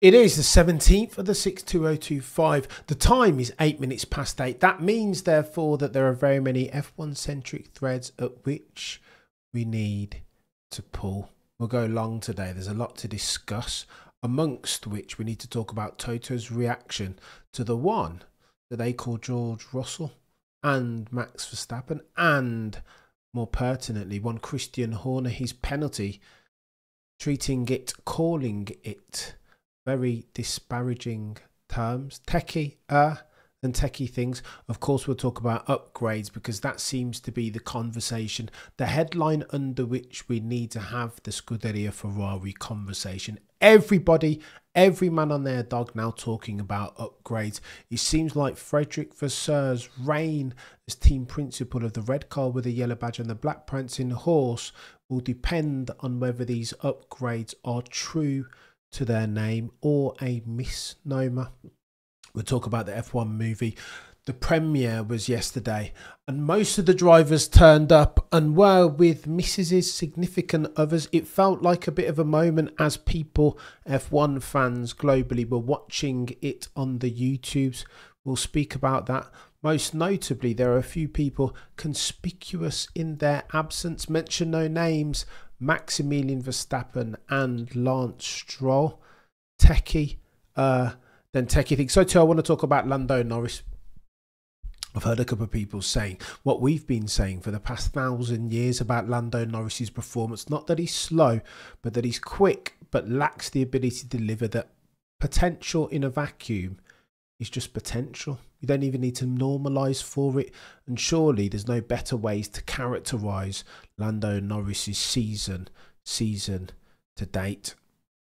It is the 17th of the 6th, 2025. The time is 8 minutes past 8. That means, therefore, that there are very many F1-centric threads at which we need to pull. We'll go long today. There's a lot to discuss, amongst which we need to talk about Toto's reaction to the one that they call George Russell and Max Verstappen, and, more pertinently, one Christian Horner, his penalty, calling it very disparaging terms, techie and techie things. Of course, we'll talk about upgrades because that seems to be the conversation, the headline under which we need to have the Scuderia Ferrari conversation. Everybody, every man on their dog now talking about upgrades. It seems like Frederick Vasseurs' reign as team principal of the red car with the yellow badge and the black prancing horse will depend on whether these upgrades are true to their name or a misnomer. We'll talk about the F1 movie. The premiere was yesterday and most of the drivers turned up and were with Mrs.'s significant others. It felt like a bit of a moment as people, F1 fans globally, were watching it on the YouTubes. We'll speak about that. Most notably, there are a few people conspicuous in their absence. Mention no names: Maximilian Verstappen and Lance Stroll. Techie, then techie things. So too, I want to talk about Lando Norris. I've heard a couple of people saying what we've been saying for the past 1,000 years about Lando Norris's performance. Not that he's slow, but that he's quick, but lacks the ability to deliver. That potential in a vacuum is just potential. You don't even need to normalise for it. And surely there's no better ways to characterise Lando Norris's season to date.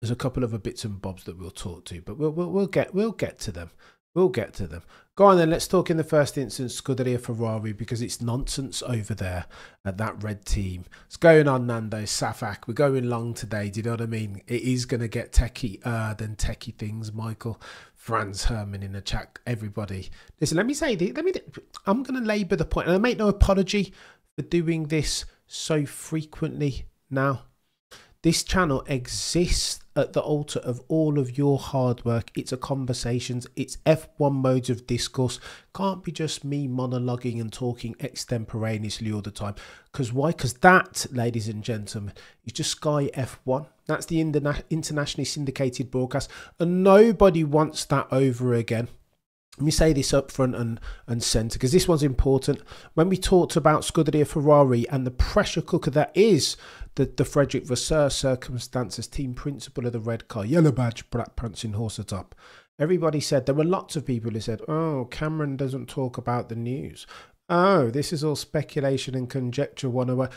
There's a couple of bits and bobs that we'll talk to, but we'll get to them. We'll get to them. Go on then, let's talk in the first instance Scuderia Ferrari, because it's nonsense over there at that red team. What's going on, Nando? Safak, we're going long today, do you know what I mean? It is going to get techie than techie things, Michael. Franz Herman in the chat, everybody. Listen, let me say, I'm going to labour the point, and I make no apology for doing this so frequently now. This channel exists at the altar of all of your hard work. It's a conversations. It's F1 modes of discourse. Can't be just me monologuing and talking extemporaneously all the time. Because why? Because that, ladies and gentlemen, is just Sky F1. That's the internationally syndicated broadcast. And nobody wants that over again. Let me say this up front and centre, because this one's important. When we talked about Scuderia Ferrari and the pressure cooker that is the Frederick Vasseurs circumstance as team principal of the red car, yellow badge, black prancing horse atop, everybody said, there were lots of people who said, oh, Cameron doesn't talk about the news. Oh, this is all speculation and conjecture 101.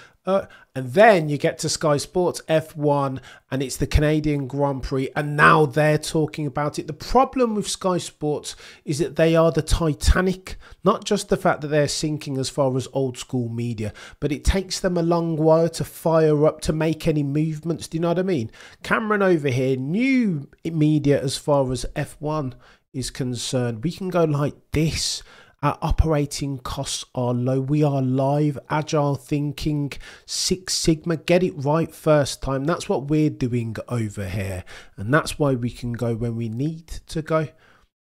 And then you get to Sky Sports F1 and it's the Canadian Grand Prix, and now they're talking about it. The problem with Sky Sports is that they are the Titanic. Not just the fact that they're sinking as far as old school media, but it takes them a long while to fire up, to make any movements. Do you know what I mean? Cameron over here, new media as far as F1 is concerned. We can go like this. Our operating costs are low. We are live, agile thinking, Six Sigma. Get it right first time. That's what we're doing over here. And that's why we can go when we need to go.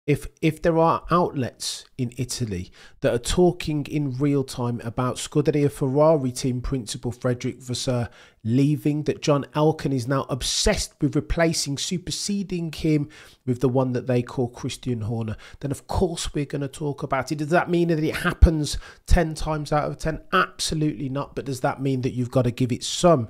If there are outlets in Italy that are talking in real time about Scuderia Ferrari team principal Frederick Vasseurs leaving, that John Elkann is now obsessed with replacing, superseding him with the one that they call Christian Horner, then of course we're going to talk about it. Does that mean that it happens 10 times out of 10? Absolutely not. But does that mean that you've got to give it some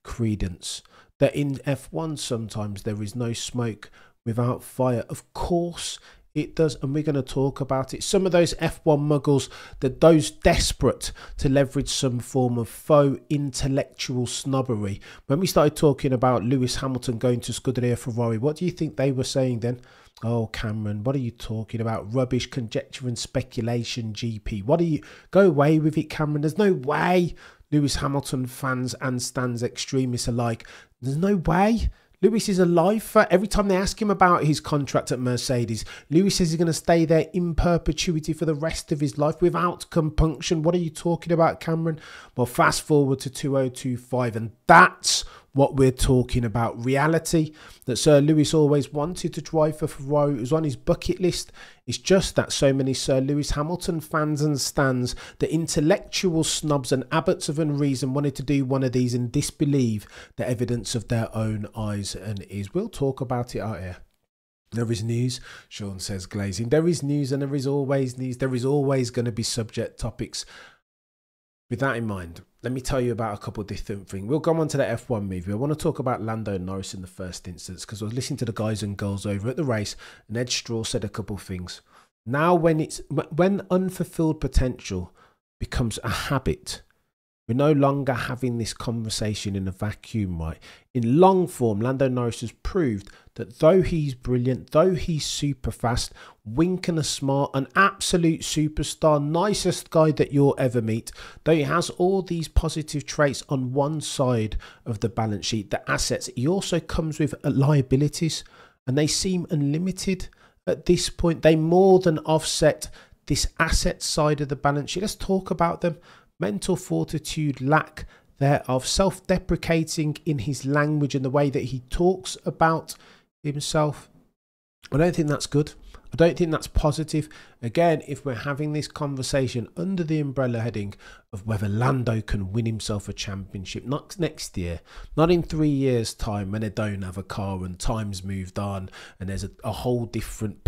credence? That in F1 sometimes there is no smoke without fire. Of course it does, and we're going to talk about it. Some of those F1 muggles, those desperate to leverage some form of faux intellectual snobbery. When we started talking about Lewis Hamilton going to Scuderia Ferrari, what do you think they were saying then? Oh, Cameron, what are you talking about? Rubbish, conjecture and speculation, GP. What are you... Go away with it, Cameron. There's no way. Lewis Hamilton fans and stands extremists alike. There's no way. Lewis is alive for every time they ask him about his contract at Mercedes. Lewis says he's going to stay there in perpetuity for the rest of his life without compunction. What are you talking about, Cameron? Well, fast forward to 2025, and that's what we're talking about. Reality that Sir Lewis always wanted to drive for Ferrari. It was on his bucket list. It's just that so many Sir Lewis Hamilton fans and stands, the intellectual snobs and abbots of unreason, wanted to do one of these and disbelieve the evidence of their own eyes and ears. We'll talk about it out here. There is news, Sean says, glazing. There is news and there is always news. There is always going to be subject topics. With that in mind, let me tell you about a couple of different things. We'll go on to the F1 movie. I want to talk about Lando Norris in the first instance because I was listening to the guys and girls over at the race and Ed Straw said a couple of things. Now when unfulfilled potential becomes a habit, we're no longer having this conversation in a vacuum, right? In long form, Lando Norris has proved that though he's brilliant, though he's super fast, wink and a smart, an absolute superstar, nicest guy that you'll ever meet, though he has all these positive traits on one side of the balance sheet, the assets, he also comes with liabilities and they seem unlimited at this point. They more than offset this asset side of the balance sheet. Let's talk about them. Mental fortitude, lack thereof, self-deprecating in his language and the way that he talks about himself. I don't think that's good. I don't think that's positive. Again, if we're having this conversation under the umbrella heading of whether Lando can win himself a championship, not next year, not in 3 years' time when they don't have a car and time's moved on and there's a whole different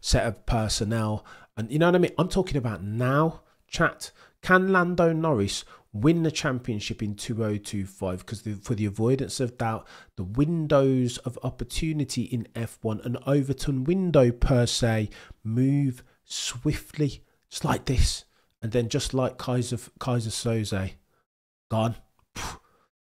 set of personnel. And you know what I mean? I'm talking about now, chat. Can Lando Norris win the championship in 2025? Because for the avoidance of doubt, the windows of opportunity in F1, an Overton window per se, move swiftly, just like this. And then just like Kaiser Soze, gone.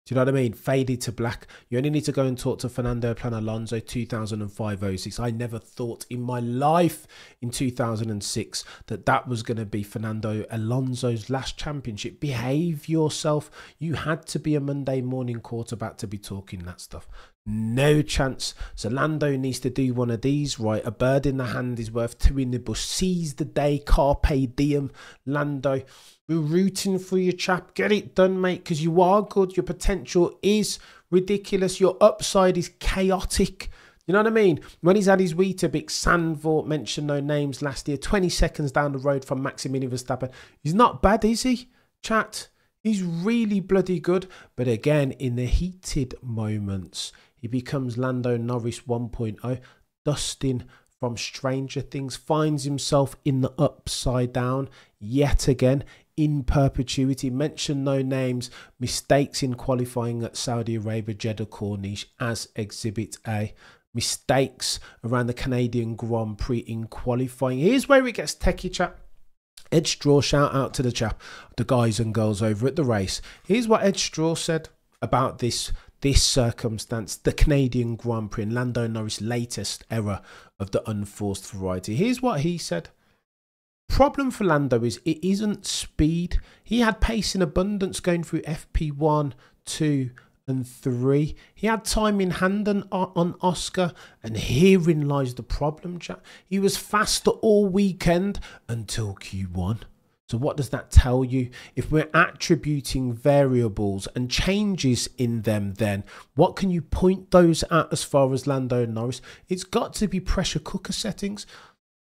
Do you know what I mean? Faded to black. You only need to go and talk to Fernando Plan Alonso 2005-06. I never thought in my life in 2006 that was going to be Fernando Alonso's last championship. Behave yourself. You had to be a Monday morning quarterback to be talking that stuff. No chance. So Lando needs to do one of these, right? A bird in the hand is worth two in the bush. Seize the day. Carpe diem, Lando. We're rooting for you, chap. Get it done, mate, because you are good. Your potential is ridiculous. Your upside is chaotic. You know what I mean? When he's had his Weetabix, Sandvort, mentioned no names last year, 20 seconds down the road from Max Verstappen. He's not bad, is he, chat? He's really bloody good. But again, in the heated moments, he becomes Lando Norris 1.0. Dustin from Stranger Things finds himself in the upside down yet again. In perpetuity, mention no names, mistakes in qualifying at Saudi Arabia, Jeddah Corniche as Exhibit A, mistakes around the Canadian Grand Prix in qualifying. Here's where it gets techie, chap. Ed Straw, shout out to the chap, the guys and girls over at the race. Here's what Ed Straw said about this circumstance, the Canadian Grand Prix and Lando Norris' latest era of the unforced variety. Here's what he said. Problem for Lando is it isn't speed. He had pace in abundance going through FP1, 2 and 3. He had time in hand on Oscar, and herein lies the problem, chat. He was faster all weekend until Q1. So what does that tell you? If we're attributing variables and changes in them, then what can you point those at as far as Lando Norris? It's got to be pressure cooker settings.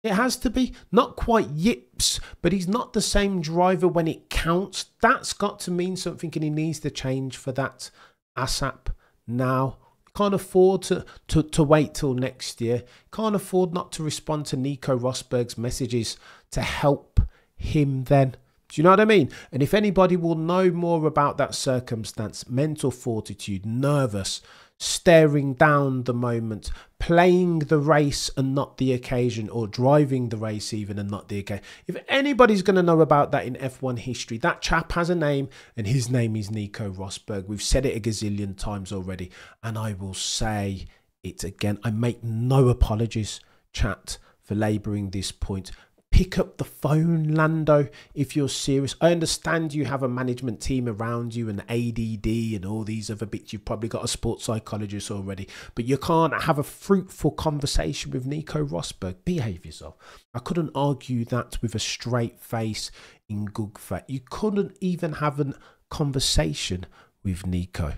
It has to be. Not quite yips, but he's not the same driver when it counts. That's got to mean something, and he needs to change for that ASAP now. Can't afford to wait till next year. Can't afford not to respond to Nico Rosberg's messages to help him then. Do you know what I mean? And if anybody will know more about that circumstance, mental fortitude, nervous, staring down the moment, playing the race and not the occasion, or driving the race even and not the occasion. If anybody's going to know about that in F1 history, that chap has a name, and his name is Nico Rosberg. We've said it a gazillion times already, and I will say it again. I make no apologies, chat, for labouring this point. Pick up the phone, Lando, if you're serious. I understand you have a management team around you and ADD and all these other bits. You've probably got a sports psychologist already, but you can't have a fruitful conversation with Nico Rosberg. Behave yourself. I couldn't argue that with a straight face in good faith. You couldn't even have a conversation with Nico.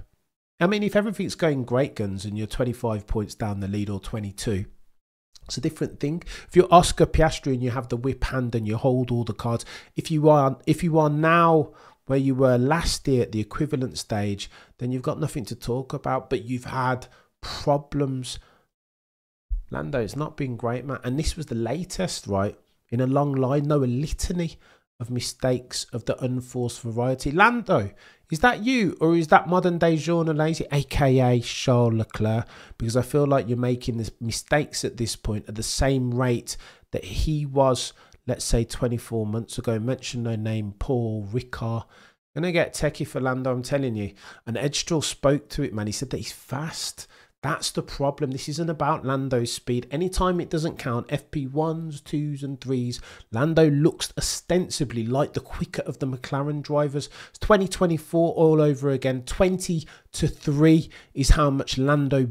I mean, if everything's going great guns and you're 25 points down the lead or 22, it's a different thing. If you're Oscar Piastri and you have the whip hand and you hold all the cards, if you are now where you were last year at the equivalent stage, then you've got nothing to talk about. But you've had problems. Lando, it's not been great, man. And this was the latest, right? In a long line, no, a litany of mistakes of the unforced variety. Lando, is that you or is that modern day Jean Alesi, aka Charles Leclerc? Because I feel like you're making the mistakes at this point at the same rate that he was, let's say, 24 months ago. Mention no name, Paul Ricard. Gonna get techie for Lando, I'm telling you. And Edstrel spoke to it, man. He said that he's fast. That's the problem. This isn't about Lando's speed. Anytime it doesn't count, FP1s, 2s and 3s, Lando looks ostensibly like the quicker of the McLaren drivers. It's 2024 all over again. 20-3 is how much Lando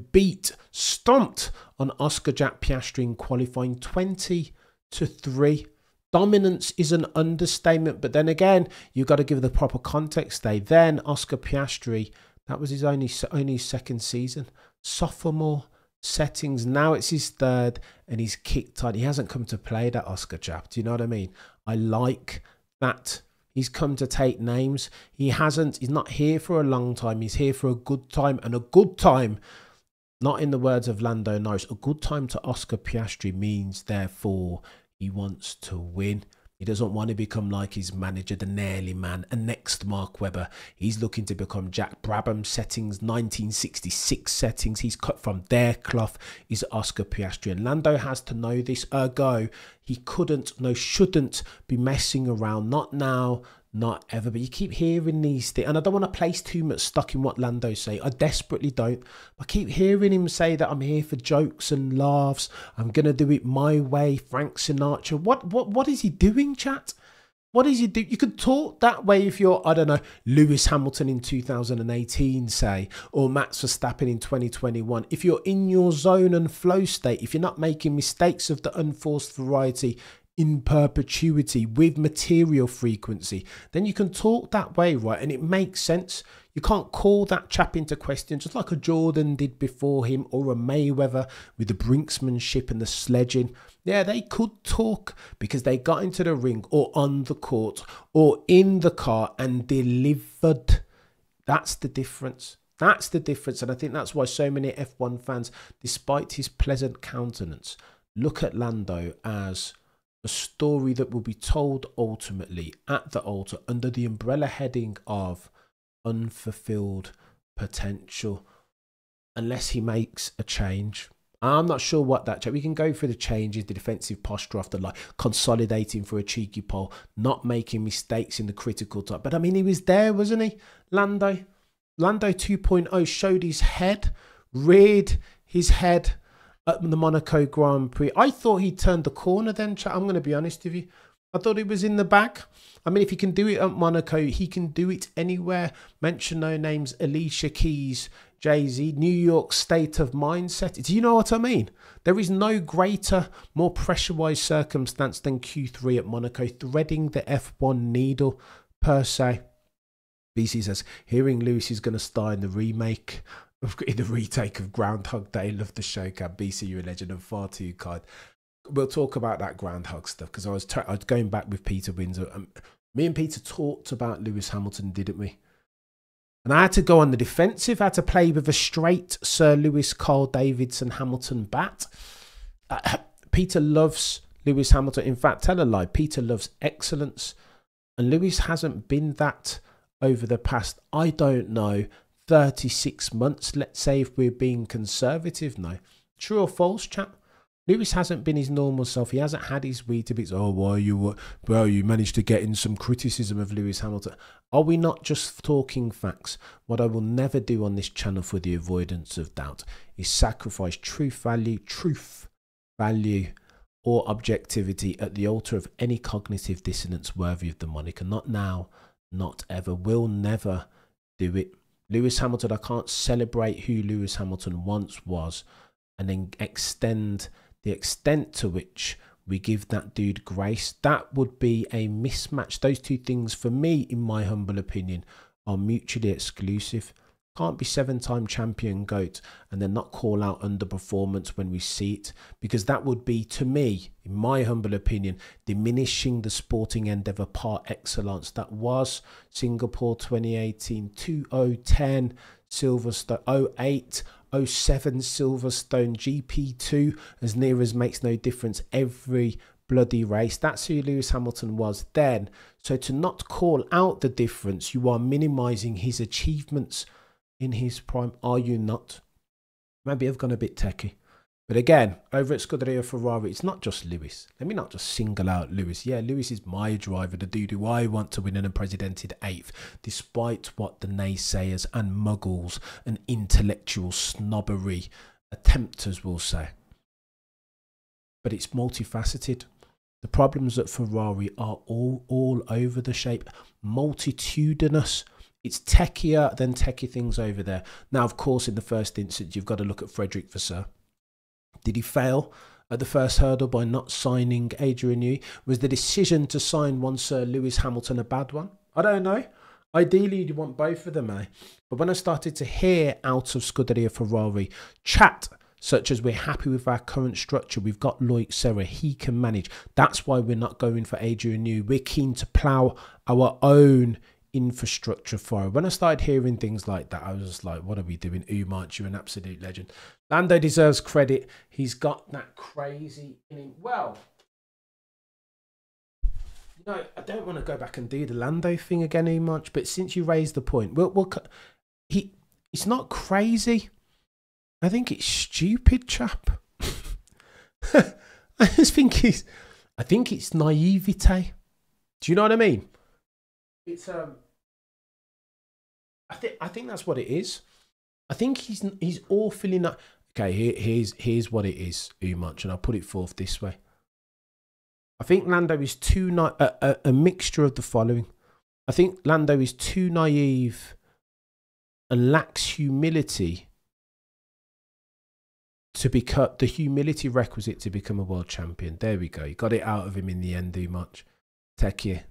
stomped on Oscar Jack Piastri in qualifying. 20-3. Dominance is an understatement, but then again, you've got to give the proper context there. Then Oscar Piastri, that was his only second season. Sophomore settings. Now it's his third and he's kicked on. He hasn't come to play, that Oscar chap. Do you know what I mean? I like that he's come to take names. He's not here for a long time. He's here for a good time, and a good time, not in the words of Lando Norris, a good time to Oscar Piastri means therefore he wants to win. He doesn't want to become like his manager, the Nearly Man, and next Mark Webber. He's looking to become Jack Brabham settings, 1966 settings. He's cut from their cloth, is Oscar Piastri. And Lando has to know this, ergo, he shouldn't be messing around. Not now, not ever. But you keep hearing these things. And I don't want to place too much stock in what Lando say. I desperately don't. I keep hearing him say that I'm here for jokes and laughs. I'm going to do it my way. Frank Sinatra. What is he doing, chat? What is he do? You could talk that way if you're, I don't know, Lewis Hamilton in 2018, say, or Max Verstappen in 2021. If you're in your zone and flow state, if you're not making mistakes of the unforced variety in perpetuity with material frequency, then you can talk that way, right? And it makes sense. You can't call that chap into question, just like a Jordan did before him, or a Mayweather with the brinksmanship and the sledging. Yeah, they could talk because they got into the ring or on the court or in the car and delivered. That's the difference. That's the difference. And I think that's why so many F1 fans, despite his pleasant countenance, look at Lando as a story that will be told ultimately at the altar under the umbrella heading of unfulfilled potential, unless he makes a change. I'm not sure what that change. We can go for the changes, the defensive posture after, like, consolidating for a cheeky pole, not making mistakes in the critical time. But I mean, he was there, wasn't he? Lando 2.0 showed his head, reared his head at the Monaco Grand Prix. I thought he turned the corner then, chat. I'm going to be honest with you. I thought it was in the back. I mean, if he can do it at Monaco, he can do it anywhere. Mention no names, Alicia Keys, Jay-Z, New York state of mindset. Do you know what I mean? There is no greater, more pressurized circumstance than Q3 at Monaco, threading the F1 needle per se. BC says, hearing Lewis is going to star in the retake of Groundhog Day. Love the show, Cab. BC, you're a legend and far too kind. We'll talk about that Groundhog stuff, because I was going back with Peter Windsor. Me and Peter talked about Lewis Hamilton, didn't we? And I had to go on the defensive. I had to play with a straight Sir Lewis Carl Davidson Hamilton bat. Peter loves Lewis Hamilton. In fact, tell a lie, Peter loves excellence. And Lewis hasn't been that over the past, I don't know, 36 months, let's say, if we're being conservative now. True or false, chap? Lewis hasn't been his normal self. He hasn't had his Weetabix. Oh, why you managed to get in some criticism of Lewis Hamilton. Are we not just talking facts? What I will never do on this channel for the avoidance of doubt is sacrifice truth value, or objectivity at the altar of any cognitive dissonance worthy of the moniker. Not now, not ever. Will never do it. Lewis Hamilton, I can't celebrate who Lewis Hamilton once was and then extend the extent to which we give that dude grace. That would be a mismatch. Those two things, for me, in my humble opinion, are mutually exclusive. Can't be 7-time champion GOAT and then not call out underperformance when we see it, because that would be, to me, in my humble opinion, diminishing the sporting endeavour par excellence that was Singapore 2018, 2010, Silverstone 08, 07 Silverstone, GP2, as near as makes no difference, every bloody race. That's who Lewis Hamilton was then. So to not call out the difference, you are minimising his achievements in his prime, are you not? Maybe I've gone a bit techie. But again, over at Scuderia Ferrari, it's not just Lewis. Let me not just single out Lewis. Yeah, Lewis is my driver, the dude who I want to win an unprecedented 8th, despite what the naysayers and muggles and intellectual snobbery attempters will say. But it's multifaceted. The problems at Ferrari are all over the shape, multitudinous. It's techier than techie things over there. Now, of course, in the first instance, you've got to look at Frederick Vasseur. Did he fail at the first hurdle by not signing Adrian Newey? Was the decision to sign one Sir Lewis Hamilton a bad one? I don't know. Ideally, you want both of them, eh? But when I started to hear out of Scuderia Ferrari chat, such as we're happy with our current structure, we've got Loic Serra, he can manage. That's why we're not going for Adrian Newey. We're keen to plough our own infrastructure for it. When I started hearing things like that, I was just like, what are we doing? Umar, you're an absolute legend. Lando deserves credit. He's got that crazy in him. Well, you know, I don't want to go back and do the Lando thing again, Umar, but since you raised the point, it's not crazy. I think it's stupid, chap. I think it's naivete. Do you know what I mean? It's I think that's what it is. I think he's awfully not. Okay, here's what it is, Umar, and I'll put it forth this way. I think Lando is too a mixture of the following. I think Lando is too naive and lacks humility to become the humility requisite to become a world champion. There we go. You got it out of him in the end, Umar. Techie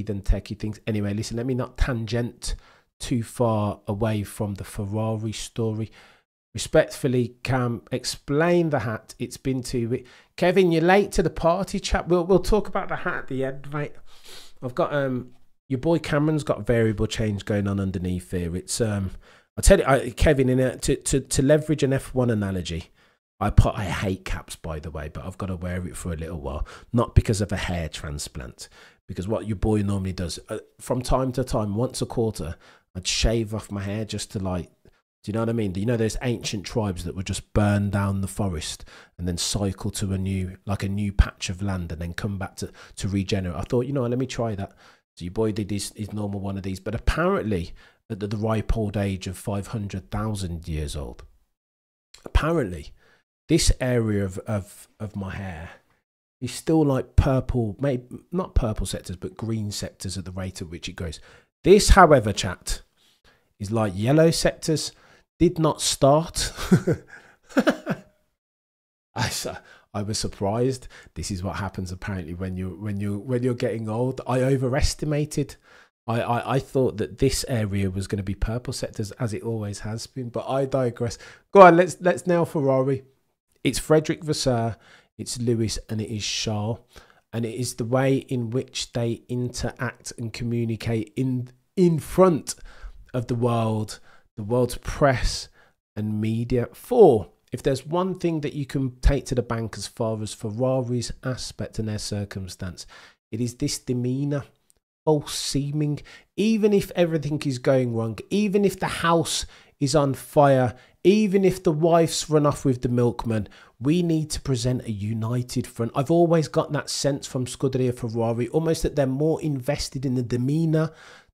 than techie things. Anyway, listen, let me not tangent too far away from the Ferrari story. Respectfully, Cam, explain the hat. It's been 2 weeks. Kevin, you're late to the party, chap. We'll talk about the hat at the end, mate. I've got your boy Cameron's got variable change going on underneath here. It's I'll tell you, Kevin, to leverage an F1 analogy. I hate caps, by the way, but I've got to wear it for a little while. Not because of a hair transplant, because what your boy normally does, from time to time, once a quarter, I'd shave off my hair just to, like, do you know what I mean? Do you know those ancient tribes that would just burn down the forest and then cycle to a new patch of land and then come back to regenerate? I thought, you know what, let me try that. So your boy did his normal one of these, but apparently at the ripe old age of 500,000 years old, apparently this area of my hair is still like purple, maybe not purple sectors, but green sectors at the rate at which it grows. This, however, chat, is like yellow sectors. Did not start. I was surprised. This is what happens apparently when you're getting old. I overestimated. I thought that this area was going to be purple sectors, as it always has been, but I digress. Go on, let's nail Ferrari. It's Frederick Vasseur, it's Lewis, and it is Charles, and it is the way in which they interact and communicate in front of the world's press and media. If there's one thing that you can take to the bank as far as Ferrari's aspect and their circumstance, it is this demeanour, false seeming. Even if everything is going wrong, even if the house is on fire, even if the wife's run off with the milkman, we need to present a united front. I've always got that sense from Scuderia Ferrari, almost that they're more invested in the demeanour,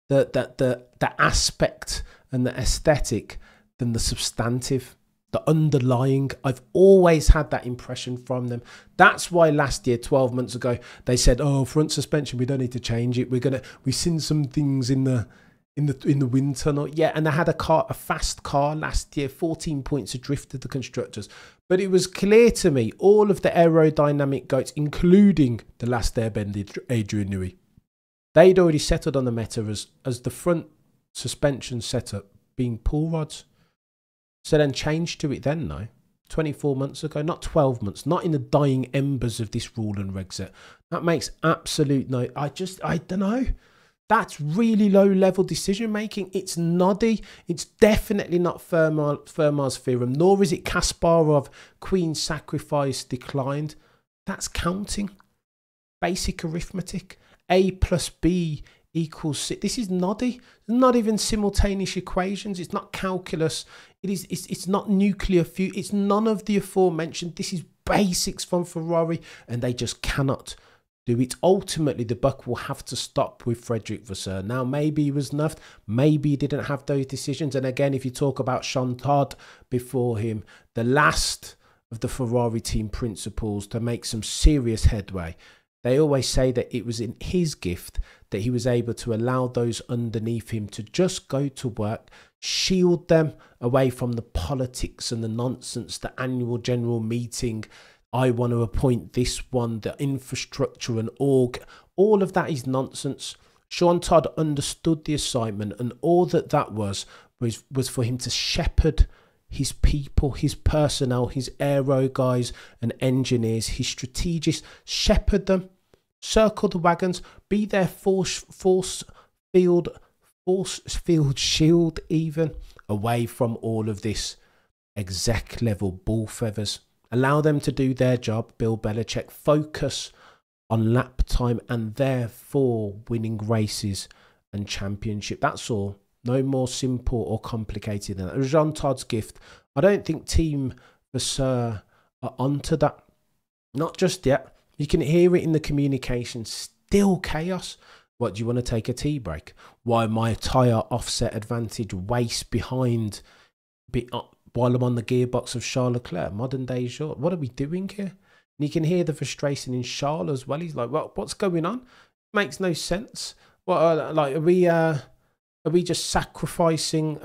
the aspect and the aesthetic than the substantive, the underlying. I've always had that impression from them. That's why last year, 12 months ago, they said, oh, front suspension, we don't need to change it. We've seen some things in the wind tunnel. Yeah, and they had a fast car last year, 14 points adrift of the constructors. But it was clear to me, all of the aerodynamic goats, including the last airbender, Adrian Newey, they'd already settled on the meta as the front suspension setup being pull rods. So then change to it then, no. 24 months ago, not 12 months, not in the dying embers of this rule and Brexit. That makes absolute no. I don't know. That's really low level decision making. It's noddy. It's definitely not Fermat's theorem, nor is it Kasparov, Queen's sacrifice declined. That's counting. Basic arithmetic. A plus B equals C. This is noddy. Not even simultaneous equations. It's not calculus. It's not nuclear fusion. It's none of the aforementioned. This is basics from Ferrari, and they just cannot do it. Ultimately, the buck will have to stop with Frederick Vasseur. Now, maybe he was nuffed. Maybe he didn't have those decisions. And again, if you talk about Jean Todt before him, the last of the Ferrari team principals to make some serious headway, they always say that it was in his gift that he was able to allow those underneath him to just go to work, shield them away from the politics and the nonsense, the annual general meeting. I want to appoint this one, the infrastructure and org. All of that is nonsense. Jean Todt understood the assignment, and all that was for him to shepherd his people, his personnel, his aero guys and engineers, his strategists, shepherd them, circle the wagons, be their force field shield even, away from all of this exec level bull feathers. Allow them to do their job, Bill Belichick, focus on lap time and therefore winning races and championship. That's all. No more simple or complicated than that. Jean Todt's gift. I don't think Team Vasseur are onto that. Not just yet. You can hear it in the communication. Still chaos. What, do you want to take a tea break? Why my tyre offset advantage waist behind while I'm on the gearbox of Charles Leclerc? Modern day short. What are we doing here? And you can hear the frustration in Charles as well. He's like, well, what's going on? Makes no sense. What, like, are we just sacrificing?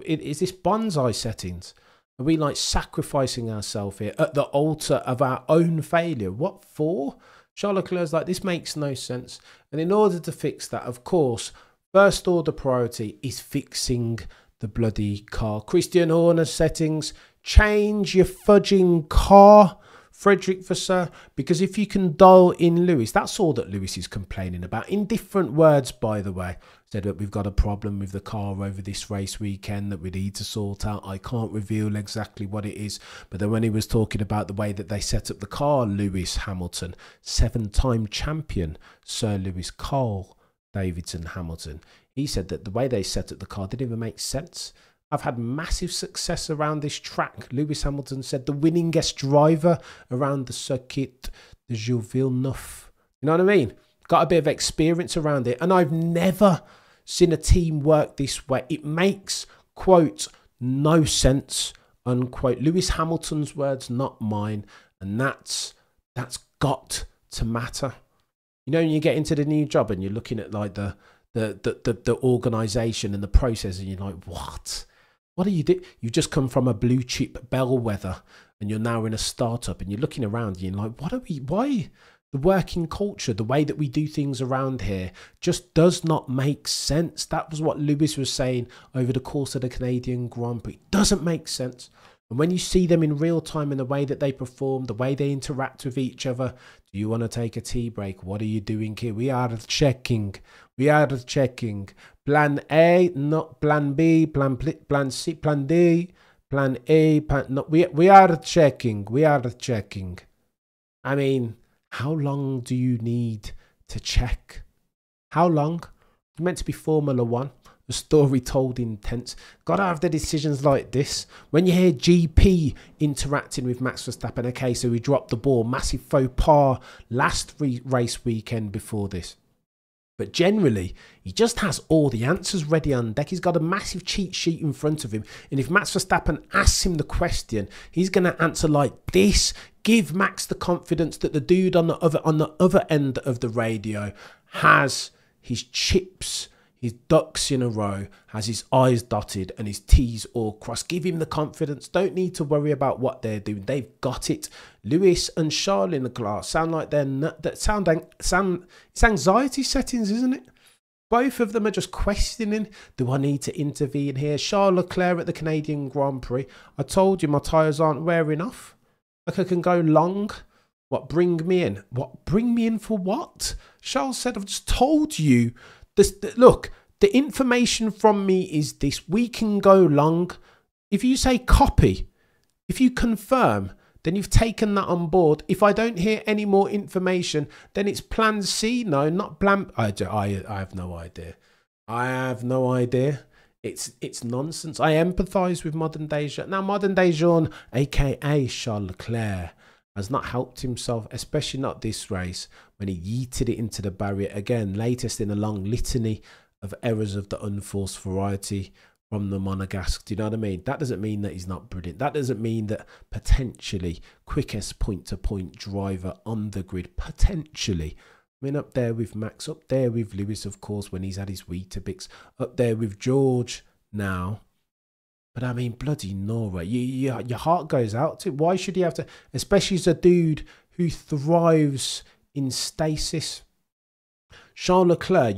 Is this bonsai settings? Are we like sacrificing ourselves here at the altar of our own failure? What for? Charles Leclerc's like, this makes no sense. And in order to fix that, of course, first order priority is fixing the bloody car. Christian Horner settings, change your fudging car, Frederick Vasseur, because if you can dial in Lewis, that's all that Lewis is complaining about. In different words, by the way, said that we've got a problem with the car over this race weekend that we need to sort out. I can't reveal exactly what it is, but then when he was talking about the way that they set up the car, Lewis Hamilton, 7-time champion Sir Lewis Carl Davidson Hamilton, he said that the way they set up the car didn't even make sense. I've had massive success around this track. Lewis Hamilton said the winningest driver around the circuit de Gilles Villeneuve. You know what I mean? Got a bit of experience around it. And I've never seen a team work this way. It makes, quote, no sense, unquote. Lewis Hamilton's words, not mine. And that's got to matter. You know, when you get into the new job and you're looking at like the organisation and the process and you're like, what? What do you do? You just come from a blue chip bellwether and you're now in a startup and you're looking around and you're like, why? The working culture, the way that we do things around here just does not make sense. That was what Lewis was saying over the course of the Canadian Grand Prix. It doesn't make sense. And when you see them in real time and the way that they perform, the way they interact with each other, do you want to take a tea break? What are you doing here? We are checking. We are checking. Plan A, not plan B, plan C, plan D, plan A, no, we are checking. We are checking. I mean, how long do you need to check? How long? It's meant to be Formula One. The story told in tense. Gotta have the decisions like this. When you hear GP interacting with Max Verstappen, okay, so he dropped the ball, massive faux pas last race weekend before this. But generally, he just has all the answers ready on deck. He's got a massive cheat sheet in front of him. And if Max Verstappen asks him the question, he's going to answer like this. Give Max the confidence that the dude on the other end of the radio has his chips, his ducks in a row, has his I's dotted and his T's all crossed. Give him the confidence. Don't need to worry about what they're doing. They've got it. Lewis and Charles in the class sound like it's anxiety settings, isn't it? Both of them are just questioning, do I need to intervene here? Charles Leclerc at the Canadian Grand Prix. I told you my tyres aren't wearing off. Like I can go long. What, bring me in? What, bring me in for what? Charles said, I've just told you. Look, the information from me is this. We can go long. If you say copy, if you confirm, then you've taken that on board. If I don't hear any more information, then it's plan C. No, not plan. I have no idea. I have no idea. It's nonsense. I empathise with modern day Jean. Now, modern day Jean, aka Charles Leclerc, has not helped himself, especially not this race, when he yeeted it into the barrier again. Latest in a long litany of errors of the unforced variety from the Monegasque. Do you know what I mean? That doesn't mean that he's not brilliant. That doesn't mean that potentially quickest point-to-point driver on the grid. Potentially. I mean, up there with Max, up there with Lewis, of course, when he's had his Weetabix, up there with George now. But I mean, bloody Nora, your heart goes out to. Why should he have to, especially as a dude who thrives in stasis? Charles Leclerc,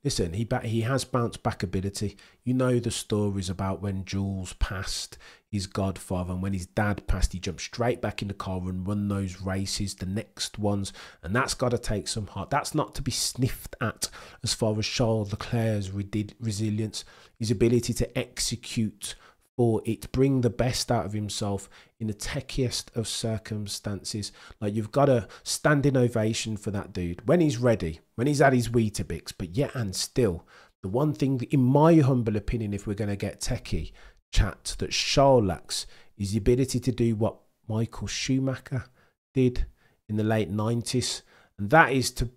listen, he has bounce back ability. You know the stories about when Jules passed his godfather, and when his dad passed, he jumped straight back in the car and run those races, the next ones, and that's got to take some heart. That's not to be sniffed at as far as Charles Leclerc's resilience, his ability to execute for it, bring the best out of himself in the techiest of circumstances. Like, you've got a standing ovation for that dude when he's ready, when he's at his Weetabix. But yet and still, the one thing that, in my humble opinion, if we're going to get techie chat, that Charles lacks is the ability to do what Michael Schumacher did in the late 90s, and that is to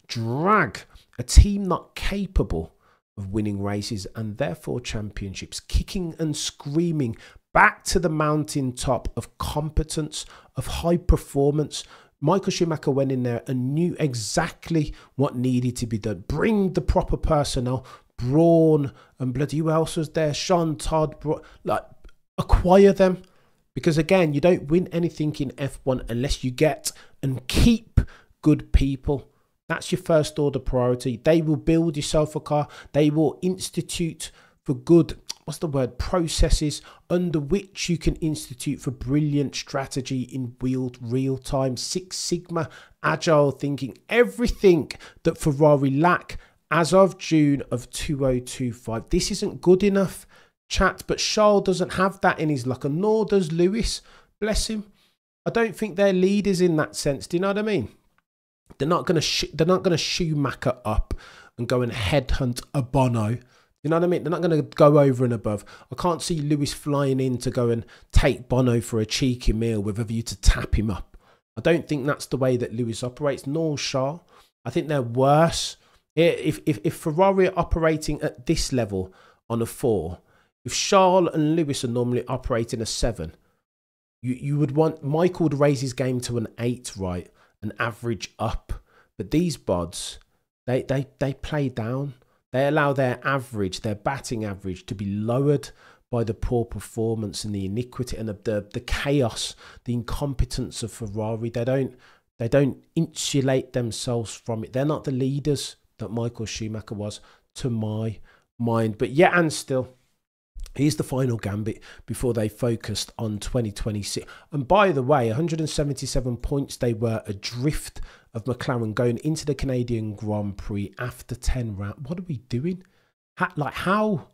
drag a team not capable of winning races and therefore championships, kicking and screaming back to the mountaintop of competence, of high performance. Michael Schumacher went in there and knew exactly what needed to be done. Bring the proper personnel, Brawn and bloody, who else was there? Sean Todd, like, acquire them. Because again, you don't win anything in F1 unless you get and keep good people. That's your first order priority. They will build yourself a car. They will institute for good, what's the word, processes under which you can institute for brilliant strategy in real time, Six Sigma, agile thinking, everything that Ferrari lack as of June of 2025. This isn't good enough, chat, but Charles doesn't have that in his locker, nor does Lewis. Bless him. I don't think they're leaders in that sense. Do you know what I mean? They're not going to Schumacher up and go and headhunt a Bono. You know what I mean? They're not going to go over and above. I can't see Lewis flying in to go and take Bono for a cheeky meal with a view to tap him up. I don't think that's the way that Lewis operates, nor Charles. I think they're worse. If Ferrari are operating at this level on a 4, if Charles and Lewis are normally operating a 7, you would want Michael would raise his game to an 8, right? An average up. But these bods, they play down. They allow their average, their batting average, to be lowered by the poor performance and the iniquity and the chaos, the incompetence of Ferrari. They don't insulate themselves from it. They're not the leaders that Michael Schumacher was, to my mind. But yet and still, here's the final gambit before they focused on 2026. And by the way, 177 points they were adrift of McLaren going into the Canadian Grand Prix after 10 rounds. What are we doing? How?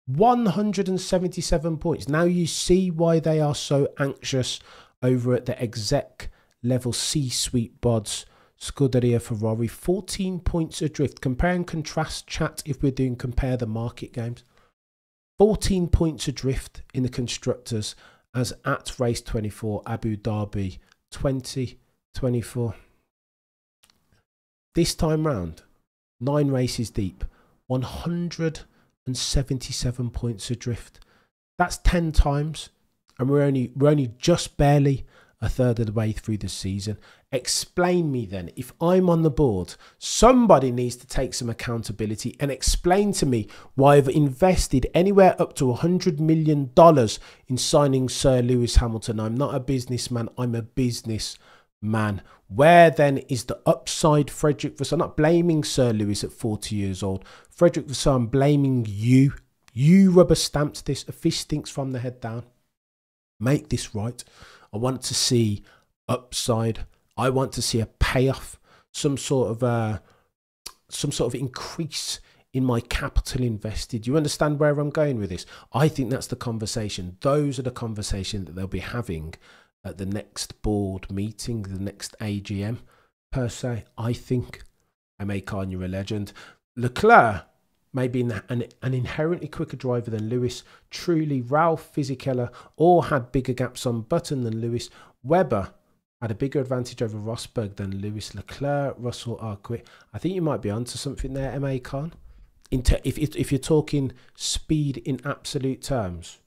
177 points. Now you see why they are so anxious over at the exec level C-suite bods. Scuderia Ferrari, 14 points adrift. Compare and contrast, chat, if we're doing compare the market games. 14 points adrift in the constructors as at race 24, Abu Dhabi 2024. This time round, 9 races deep, 177 points adrift. That's 10 times, and we're only just barely a third of the way through the season. Explain me then, if I'm on the board, somebody needs to take some accountability and explain to me why I've invested anywhere up to $100 million in signing Sir Lewis Hamilton. I'm not a businessman, I'm a businessman. man. Where then is the upside, Frederick Vasseur? I'm not blaming Sir Lewis at 40 years old. Frederick Vasseur, I'm blaming you. You rubber stamped this. A fish stinks from the head down. Make this right. I want to see upside. I want to see a payoff, some sort of increase in my capital invested. You understand where I'm going with this? I think that's the conversation. Those are the conversations that they'll be having at the next board meeting, the next AGM, per se. I think. M.A. Khan, you're a legend. Leclerc may be an inherently quicker driver than Lewis. Truly, Ralph Fisichella all had bigger gaps on Button than Lewis. Webber had a bigger advantage over Rosberg than Lewis. Leclerc, Russell are quick. I think you might be onto something there, M.A. Khan. If you're talking speed in absolute terms,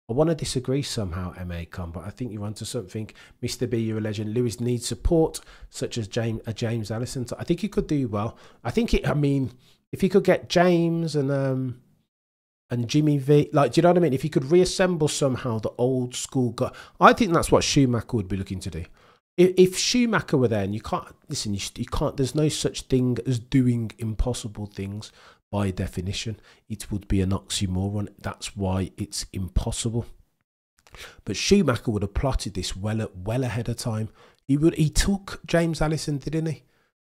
I want to disagree somehow, M.A. Khan, but I think you're onto something. Mr. B, you're a legend. Lewis needs support, such as James Allison. So I think he could do well. If he could get James and Jimmy V, do you know what I mean? If he could reassemble somehow the old school guy, I think that's what Schumacher would be looking to do. If Schumacher were there, and you can't listen, you can't. There's no such thing as doing impossible things. By definition, it would be an oxymoron. That's why it's impossible. But Schumacher would have plotted this well ahead of time. He took James Allison, didn't he?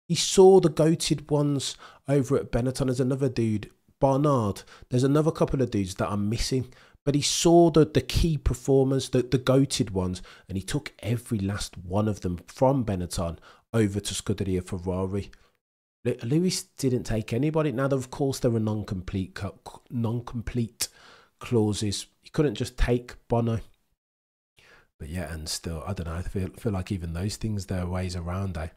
He saw the goated ones over at Benetton. There's another dude, Barnard. There's another couple of dudes that are missing. But he saw the key performers, the goated ones, and he took every last one of them from Benetton over to Scuderia Ferrari. Lewis didn't take anybody. Now, of course, there were non-complete clauses. He couldn't just take Bono. But yeah, and still, I don't know. I feel like even those things, there are ways around, eh?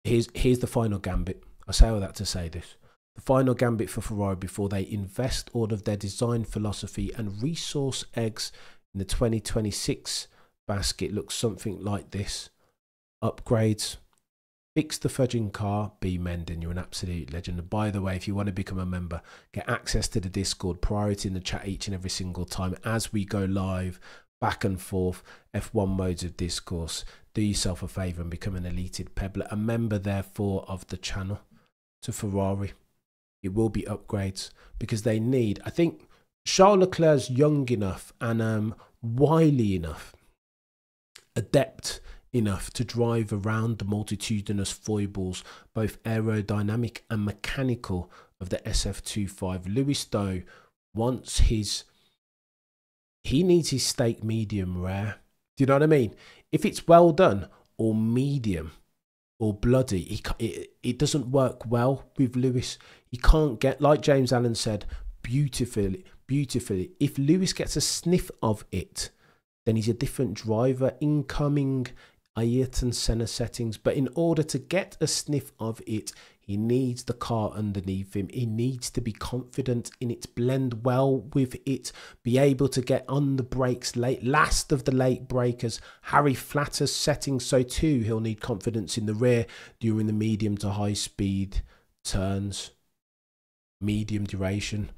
Here's the final gambit. I say all that to say this. The final gambit for Ferrari before they invest all of their design philosophy and resource eggs in the 2026 basket looks something like this. Upgrades. Fix the fudging car, B. Mendon, you're an absolute legend. And by the way, if you want to become a member, get access to the Discord, priority in the chat each and every single time as we go live, back and forth, F1 modes of discourse. Do yourself a favour and become an elated pebbler, a member therefore of the channel. To Ferrari, it will be upgrades because they need, I think Charles Leclerc's young enough and wily enough, adept enough to drive around the multitudinous foibles, both aerodynamic and mechanical, of the SF25. Lewis, though, he needs his steak medium rare. Do you know what I mean? If it's well done or medium or bloody, it doesn't work well with Lewis. He can't get, like James Allen said, beautifully. If Lewis gets a sniff of it, then he's a different driver. Incoming Ayrton Senna settings, but in order to get a sniff of it, he needs the car underneath him. He needs to be confident in it, blend well with it, be able to get on the brakes last of the late breakers. Harry Flatter's settings, so too he'll need confidence in the rear during the medium to high speed turns, medium duration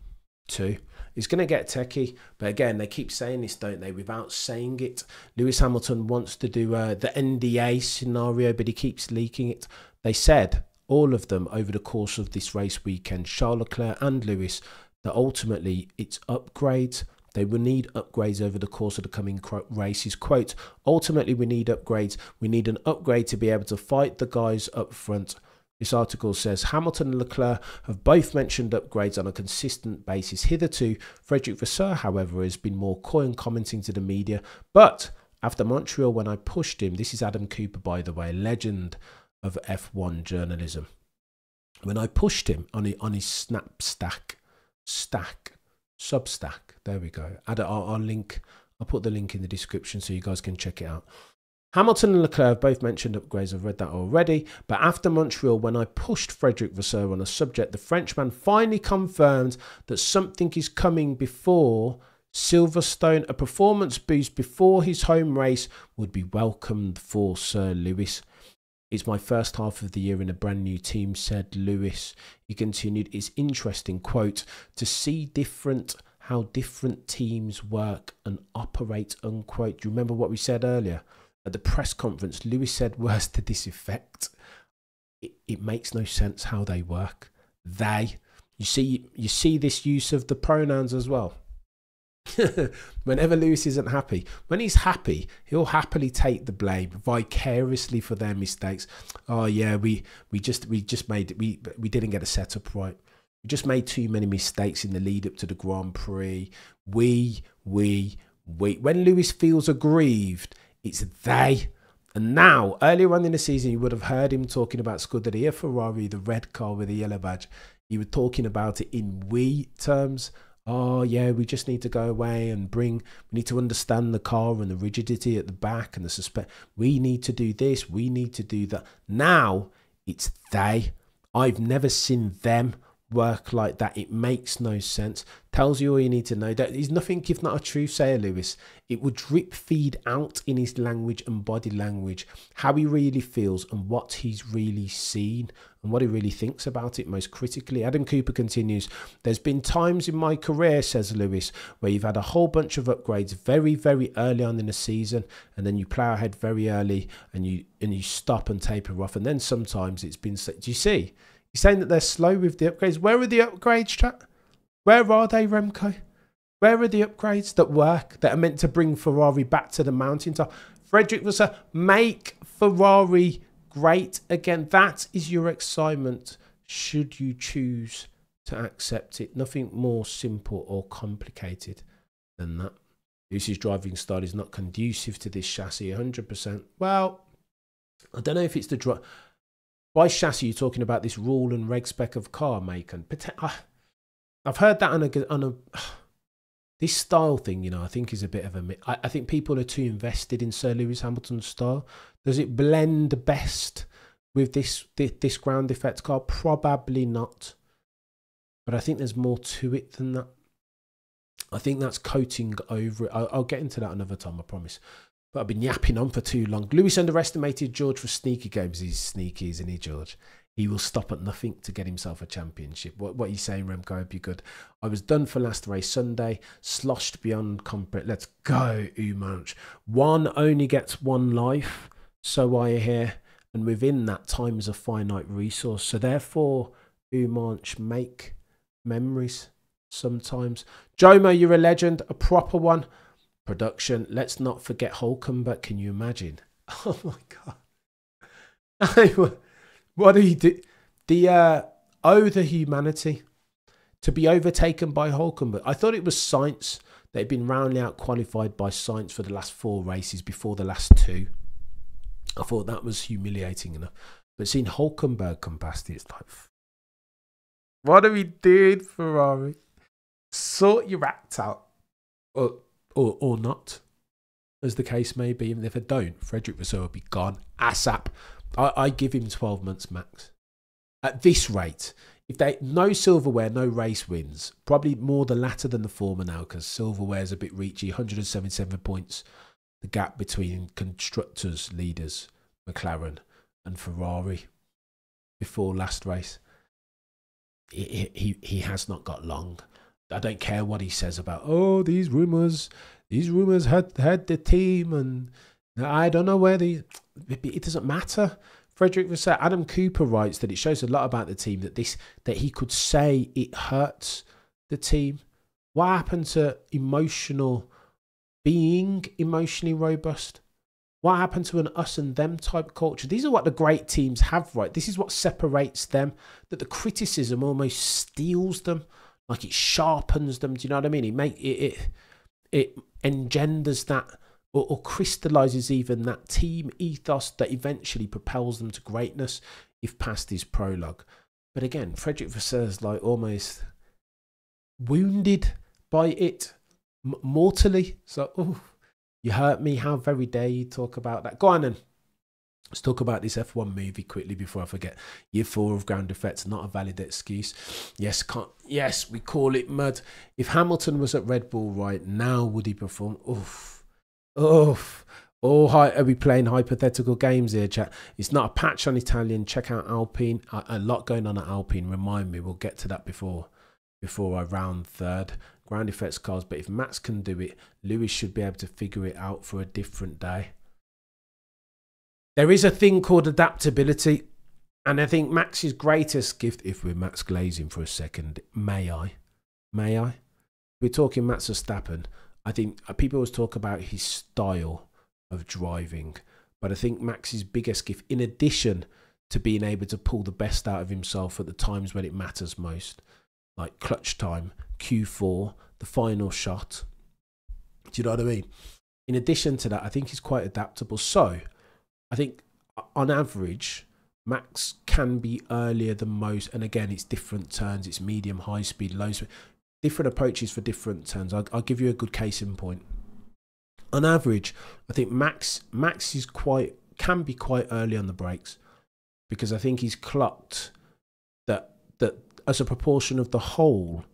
too. It's going to get techie, but again, they keep saying this, don't they, without saying it. Lewis Hamilton wants to do the NDA scenario, but he keeps leaking it. They said, all of them, over the course of this race weekend, Charles Leclerc and Lewis, that ultimately it's upgrades. They will need upgrades over the course of the coming races. Quote, ultimately we need upgrades. We need an upgrade to be able to fight the guys up front. This article says Hamilton and Leclerc have both mentioned upgrades on a consistent basis. Hitherto, Frederick Vasseur, however, has been more coy in commenting to the media. But after Montreal, when I pushed him, this is Adam Cooper, by the way, legend of F1 journalism. When I pushed him on his Substack, there we go. I'll put the link in the description so you guys can check it out. Hamilton and Leclerc have both mentioned upgrades. I've read that already. But after Montreal, when I pushed Frederick Vasseur on a subject, the Frenchman finally confirmed that something is coming before Silverstone. A performance boost before his home race would be welcomed for Sir Lewis. It's my first half of the year in a brand new team, said Lewis. He continued, it's interesting, quote, to see how different teams work and operate, unquote. Do you remember what we said earlier? At the press conference, Lewis said words to this effect. It makes no sense how they work. They. You see this use of the pronouns as well. Whenever Lewis isn't happy, when he's happy, he'll happily take the blame vicariously for their mistakes. Oh yeah, we didn't get a setup right. We just made too many mistakes in the lead up to the Grand Prix. We. When Lewis feels aggrieved, it's they. And now, earlier on in the season, you would have heard him talking about Scuderia Ferrari, the red car with the yellow badge. He was talking about it in we terms. Oh yeah, we just need to go away and we need to understand the car and the rigidity at the back and the suspension. We need to do this, we need to do that. Now it's they. I've never seen them work like that. It makes no sense. Tells you all you need to know. That he's nothing if not a true sayer, Lewis. It would drip feed out in his language and body language how he really feels and what he's really seen and what he really thinks about it most critically. Adam Cooper continues, there's been times in my career, says Lewis, where you've had a whole bunch of upgrades very, very early on in the season, and then you plough ahead very early and you stop and taper off, and then sometimes it's been, do you see? He's saying that they're slow with the upgrades. Where are the upgrades, chat? Where are they, Remco? Where are the upgrades that work, that are meant to bring Ferrari back to the mountaintop? Frederick Vasseur, make Ferrari great again. That is your excitement, should you choose to accept it. Nothing more simple or complicated than that. Lucy's driving style is not conducive to this chassis, 100%. Well, I don't know if it's the by chassis, you're talking about this rule and reg spec of car maker. I've heard that on a this style thing, you know, I think is a bit of a... I think people are too invested in Sir Lewis Hamilton's style. Does it blend best with this ground effect car? Probably not. But I think there's more to it than that. I think that's coating over it. I'll get into that another time, I promise. But I've been yapping on for too long. Lewis underestimated George for sneaky games. He's sneaky, isn't he, George? He will stop at nothing to get himself a championship. What are you saying, Remco? I hope you're good. I was done for last race Sunday. Sloshed beyond comprehension. Let's go, Umanch. One only gets one life, so I hear. And within that, time is a finite resource. So therefore, Umanch, make memories sometimes. Jomo, you're a legend. A proper one. Production. Let's not forget Hulkenberg. Can you imagine? Oh, my God. What do you do? The humanity to be overtaken by Hulkenberg. I thought it was Sainz. They'd been roundly out qualified by Sainz for the last 4 races before the last 2. I thought that was humiliating enough. But seeing Hulkenberg come past it, it's like, what are we doing, Ferrari? Sort your act out, or not, as the case may be. Even if I don't, Frederick Vasseur will be gone ASAP. I give him 12 months max. At this rate, if they no silverware, no race wins, probably more the latter than the former now, because silverware is a bit reachy. 177 points, the gap between constructors leaders McLaren and Ferrari before last race. He has not got long. I don't care what he says about, oh, these rumours had the team, and I don't know where it doesn't matter. Frederick Vasseur, Adam Cooper writes that it shows a lot about the team that he could say it hurts the team. What happened to being emotionally robust? What happened to an us and them type culture? These are what the great teams have, right? This is what separates them, that the criticism almost steals them, like it sharpens them. Do you know what I mean? It engenders that, or crystallizes even that team ethos that eventually propels them to greatness if past his prologue. But again, Frederick Vasseur's like almost wounded by it mortally. So, oh, you hurt me. How very dare you talk about that? Go on then. Let's talk about this F1 movie quickly before I forget. Year 4 of ground effects, not a valid excuse. Yes, we call it mud. If Hamilton was at Red Bull right now, would he perform? Oof. Are we playing hypothetical games here, chat? It's not a patch on Italian. Check out Alpine. A lot going on at Alpine. Remind me, we'll get to that before I round third. Ground effects cars, but if Max can do it, Lewis should be able to figure it out for a different day. There is a thing called adaptability. And I think Max's greatest gift, if we're Max glazing for a second, may I? We're talking Max Verstappen. I think people always talk about his style of driving. But I think Max's biggest gift, in addition to being able to pull the best out of himself at the times when it matters most, like clutch time, Q4, the final shot. Do you know what I mean? In addition to that, I think he's quite adaptable. So I think on average, Max can be earlier than most. And again, it's different turns. It's medium, high speed, low speed. Different approaches for different turns. I'll give you a good case in point. On average, I think Max can be quite early on the brakes, because I think he's clocked that as a proportion of the whole,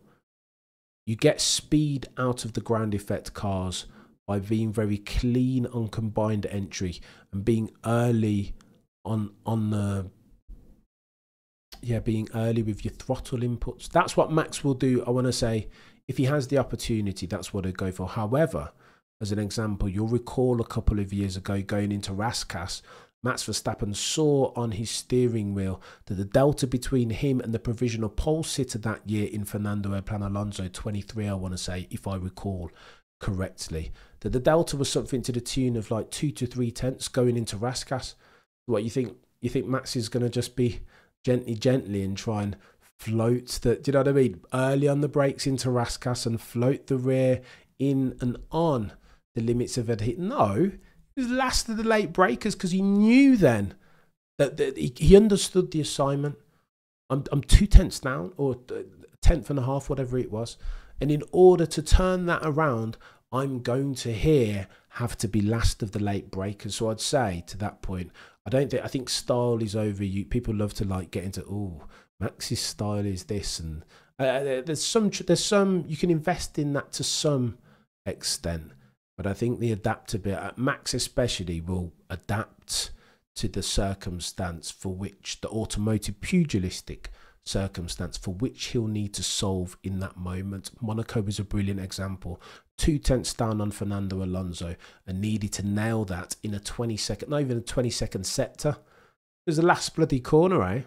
you get speed out of the ground effect cars by being very clean on combined entry and being early being early with your throttle inputs. That's what Max will do. I want to say, if he has the opportunity, that's what he'd go for. However, as an example, you'll recall a couple of years ago going into Raskas, Max Verstappen saw on his steering wheel that the delta between him and the provisional pole sitter that year in Fernando Alonso, 23, I want to say, if I recall correctly, that the delta was something to the tune of like 2 to 3 tenths going into Raskas. What you think Max is going to just be gently and try and float the, do you know what I mean, early on the brakes into Raskas and float the rear in and on the limits of it? No, he was last of the late breakers, because he knew then that he understood the assignment. I'm 2 tenths down, or a tenth and a half, whatever it was, and in order to turn that around, I'm going to have to be last of the late breakers. So I'd say to that point, I think style is over. People love to like get into, oh, Max's style is this, and there's some you can invest in that to some extent. But I think the adaptability, Max especially, will adapt to the circumstance for which, the automotive pugilistic circumstance for which he'll need to solve in that moment. Monaco was a brilliant example. 2 tenths down on Fernando Alonso and needed to nail that in a 20-second, not even a 20-second sector. It was the last bloody corner, eh?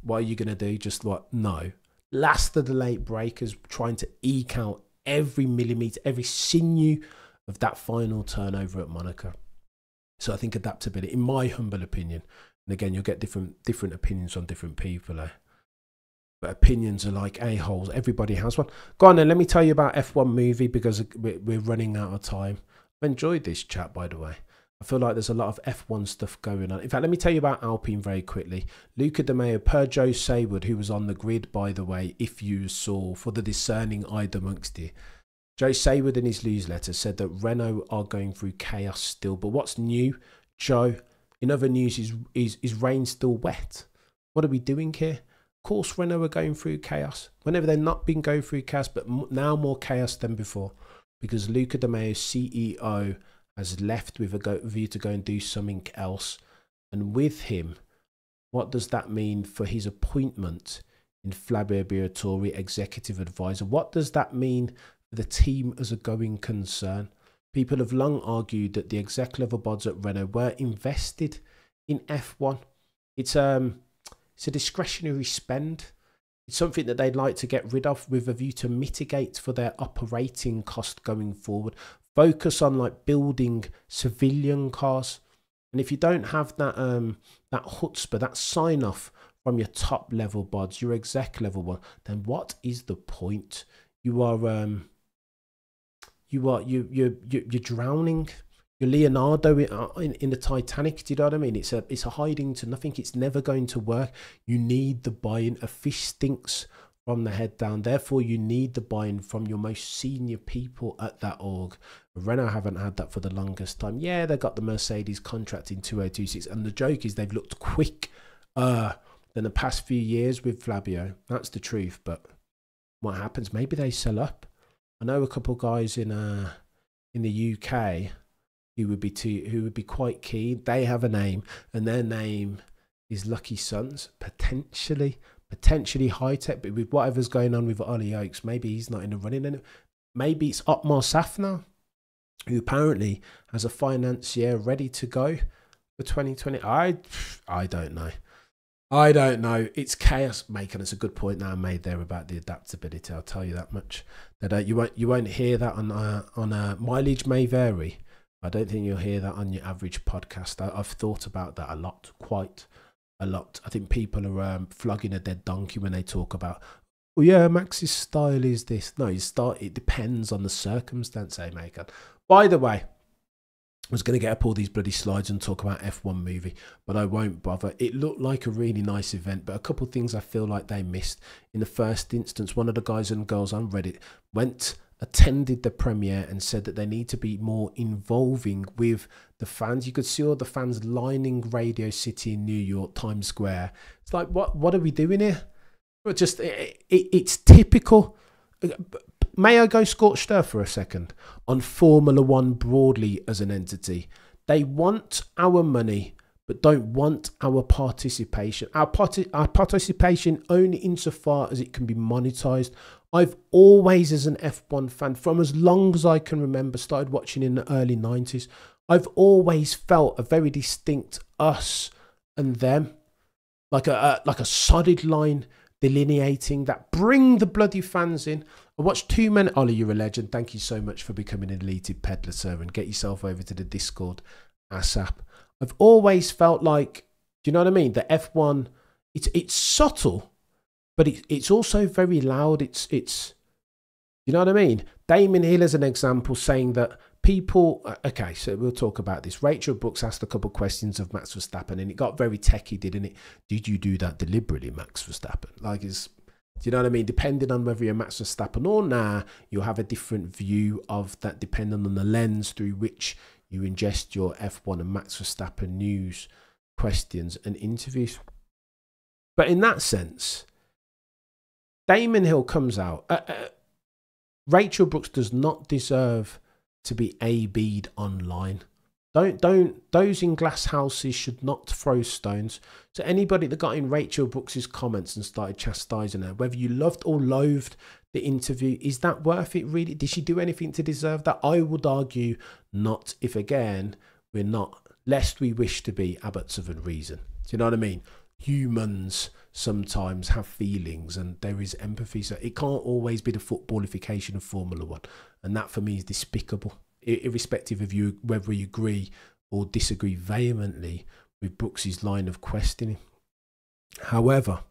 What are you going to do? Just what? No. Last of the late breakers, trying to eke out every millimetre, every sinew of that final turnover at Monaco. So I think adaptability, in my humble opinion, and again, you'll get different opinions on different people, eh? But opinions are like a-holes. Everybody has one. Go on then, let me tell you about F1 movie, because we're running out of time. I've enjoyed this chat, by the way. I feel like there's a lot of F1 stuff going on. In fact, let me tell you about Alpine very quickly. Luca De Meo, per Joe Saywood, who was on the grid, by the way, if you saw, for the discerning eye amongst you. Joe Saywood in his newsletter said that Renault are going through chaos still. But what's new, Joe? In other news, is rain still wet? What are we doing here? Of course, Renault are going through chaos. Whenever they've not been going through chaos, but now more chaos than before, because Luca De Meo, CEO, has left with a view to go and do something else. And with him, what does that mean for his appointment in Flavio Briatore, executive advisor? What does that mean for the team as a going concern? People have long argued that the exec level bods at Renault were invested in F1. It's a discretionary spend. It's something that they'd like to get rid of with a view to mitigate for their operating cost going forward. Focus on like building civilian cars. And if you don't have that that chutzpah, that sign off from your top level bods, your exec level one, then what is the point? You're drowning. You're Leonardo in the Titanic. Do you know what I mean? It's a hiding to nothing. It's never going to work. You need the buy-in. A fish stinks from the head down. Therefore, you need the buy-in from your most senior people at that org. Renault haven't had that for the longest time. Yeah, they got the Mercedes contract in 2026, and the joke is they've looked quick than the past few years with Flavio. That's the truth. But what happens? Maybe they sell up. I know a couple guys in the UK who would be quite keen. They have a name, and their name is Lucky Sons. Potentially high tech, but with whatever's going on with Ollie Oakes, maybe he's not in the running anymore. Maybe it's Otmar Safnauer, who apparently has a financier ready to go for 2020? I don't know. I don't know. It's chaos making. It's a good point now made there about the adaptability. I'll tell you that much. That you won't hear that on mileage may vary. I don't think you'll hear that on your average podcast. I've thought about that a lot, quite a lot. I think people are flogging a dead donkey when they talk about, well, yeah, Max's style is this. No, it depends on the circumstance, Megan. By the way, I was going to get up all these bloody slides and talk about F1 movie, but I won't bother. It looked like a really nice event, but a couple of things I feel like they missed. In the first instance, one of the guys and girls on Reddit attended the premiere and said that they need to be more involving with the fans. You could see all the fans lining Radio City in New York, Times Square. It's like, what are we doing here? It's typical. May I go scorched earth for a second on Formula One broadly as an entity? They want our money, but don't want our participation. Our participation only insofar as it can be monetized. I've always, as an F1 fan, from as long as I can remember, started watching in the early 90s, I've always felt a very distinct us and them, like a solid line delineating that. Bring the bloody fans in. I watched too many. Ollie, you're a legend. Thank you so much for becoming an elated peddler, sir, and get yourself over to the Discord ASAP. I've always felt like, do you know what I mean? The F1, it's subtle, but it's also very loud. It's you know what I mean? Damon Hill is an example saying that people, okay, so we'll talk about this. Rachel Brooks asked a couple of questions of Max Verstappen and it got very techie, didn't it? Did you do that deliberately, Max Verstappen? Like, do you know what I mean? Depending on whether you're Max Verstappen or nah, you'll have a different view of that depending on the lens through which you ingest your F1 and Max Verstappen news, questions and interviews. But in that sense, Damon Hill comes out. Rachel Brooks does not deserve to be AB'd online. Those in glass houses should not throw stones. So anybody that got in Rachel Brooks's comments and started chastising her, whether you loved or loathed the interview, is that worth it really? Did she do anything to deserve that? I would argue not, if again, we're not, lest we wish to be abbots of unreason. Do you know what I mean? Humans sometimes have feelings and there is empathy. So it can't always be the footballification of Formula One. And that for me is despicable. Irrespective of you whether you agree or disagree vehemently with Brooks's line of questioning. However,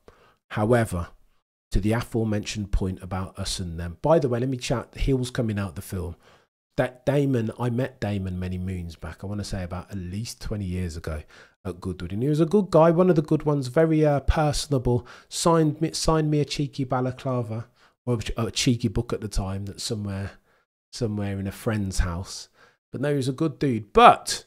to the aforementioned point about us and them. By the way, let me chat. Hill's coming out the film. That Damon, I met Damon many moons back. I want to say about at least 20 years ago at Goodwood, and he was a good guy, one of the good ones, very personable. Signed me a cheeky balaclava or a cheeky book at the time that's somewhere in a friend's house. But no, he was a good dude. But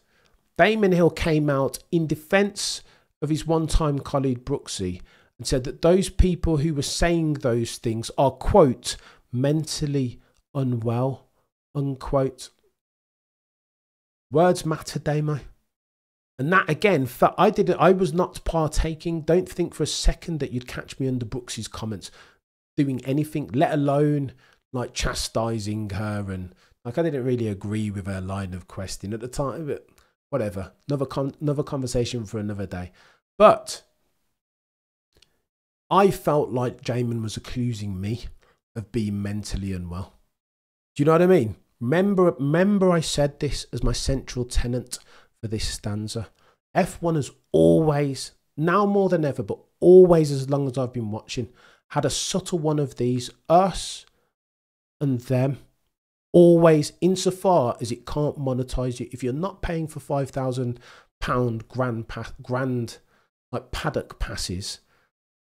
Damon Hill came out in defence of his one-time colleague Brooksy and said that those people who were saying those things are, quote, mentally unwell, unquote. Words matter, Damo. And that again, I was not partaking. Don't think for a second that you'd catch me under Brooksy's comments doing anything, let alone like chastising her, and like I didn't really agree with her line of questioning at the time, but whatever. Another conversation for another day. But I felt like Jamin was accusing me of being mentally unwell. Do you know what I mean? Remember I said this as my central tenet for this stanza. F1 has always, now more than ever, but always as long as I've been watching, had a subtle one of these, us and them, always, insofar as it can't monetize you. If you're not paying for £5,000 grand like paddock passes,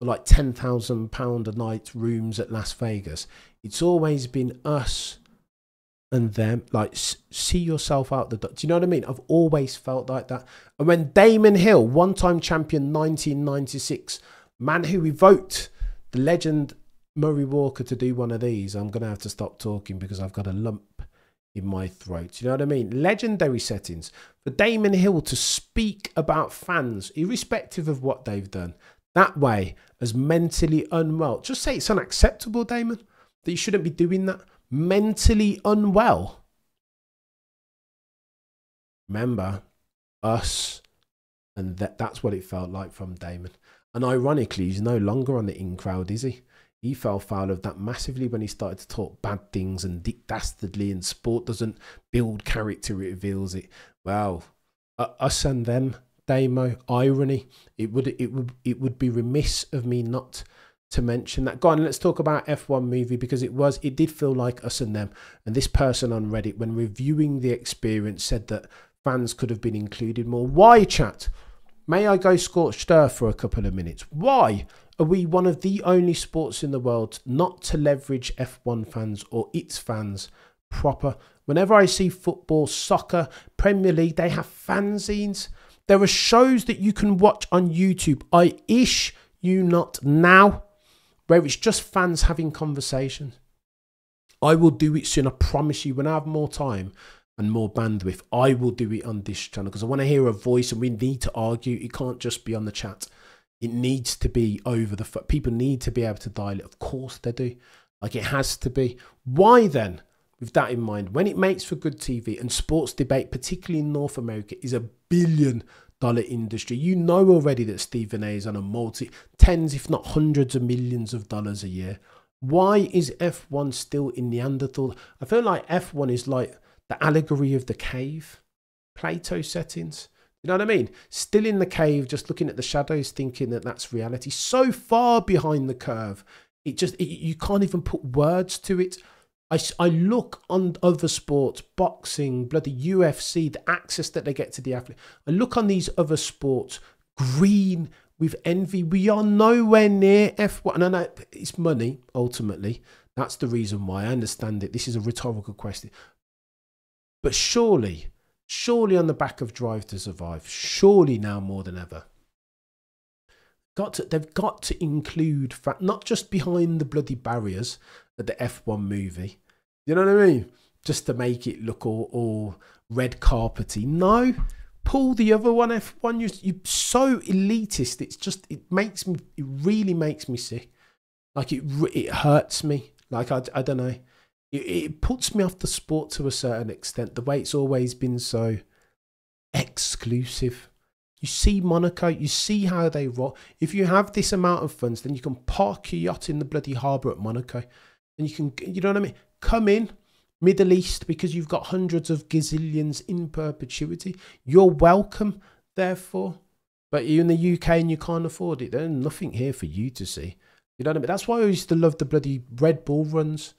or like £10,000 a night rooms at Las Vegas, it's always been us and them. Like, see yourself out the door. Do you know what I mean? I've always felt like that. And when Damon Hill, one-time champion 1996, man who evoked the legend Murray Walker to do one of these, I'm going to have to stop talking because I've got a lump in my throat. Do you know what I mean? Legendary settings. For Damon Hill to speak about fans, irrespective of what they've done, that way, as mentally unwell. Just say it's unacceptable, Damon, that you shouldn't be doing that. Mentally unwell. Remember, us And that's what it felt like from Damon. And ironically, he's no longer on the in crowd, is he? He fell foul of that massively when he started to talk bad things and dastardly, and sport doesn't build character, it reveals it. Well, us and them, Damo, irony. It would be remiss of me not to mention that. Go on, let's talk about F1 movie, because it did feel like us and them. And this person on Reddit, when reviewing the experience, said that fans could have been included more. Why, chat? May I go scorched earth for a couple of minutes? Why are we one of the only sports in the world not to leverage F1 fans or its fans proper? Whenever I see football, soccer, Premier League, they have fanzines. There are shows that you can watch on YouTube. I ish you not now, where it's just fans having conversations. I will do it soon, I promise you. When I have more time and more bandwidth, I will do it on this channel, because I want to hear a voice, and we need to argue. It can't just be on the chat. It needs to be over the phone. People need to be able to dial it. Of course they do. Like, it has to be. Why then, with that in mind, when it makes for good TV, and sports debate, particularly in North America, is $1 billion industry. You know already that Stephen A is on a tens, if not hundreds of millions of dollars a year. Why is F1 still in Neanderthal? I feel like F1 is like the allegory of the cave, Plato settings. You know what I mean? Still in the cave, just looking at the shadows, thinking that that's reality. So far behind the curve, you can't even put words to it. I look on other sports, boxing, bloody UFC, the access that they get to the athlete. I look on these other sports, green with envy. We are nowhere near F1. And I know it's money, ultimately. That's the reason why. I understand it. This is a rhetorical question. But surely on the back of Drive to Survive, surely now more than ever, they've got to include, not just behind the bloody barriers at the F1 movie, you know what I mean? Just to make it look all red carpety. No, pull the other one, F1. You're so elitist. It really makes me sick. Like, it hurts me. Like, I don't know. It puts me off the sport to a certain extent, the way it's always been so exclusive. You see Monaco, you see how they rock. If you have this amount of funds, then you can park your yacht in the bloody harbour at Monaco. And you know what I mean? Come in, Middle East, because you've got hundreds of gazillions in perpetuity. You're welcome, therefore. But you're in the UK and you can't afford it. There's nothing here for you to see. You know what I mean? That's why I used to love the bloody Red Bull runs.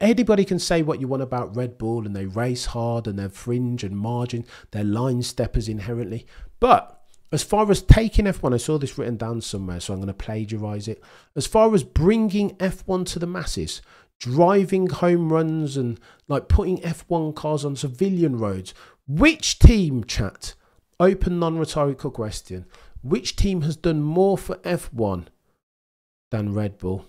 Anybody can say what you want about Red Bull, and they race hard, and they're fringe and margin, they're line steppers inherently. But as far as taking F1, I saw this written down somewhere, so I'm going to plagiarize it. As far as bringing F1 to the masses, driving home runs and like putting F1 cars on civilian roads, which team, chat, open non-rhetorical question, which team has done more for F1 than Red Bull?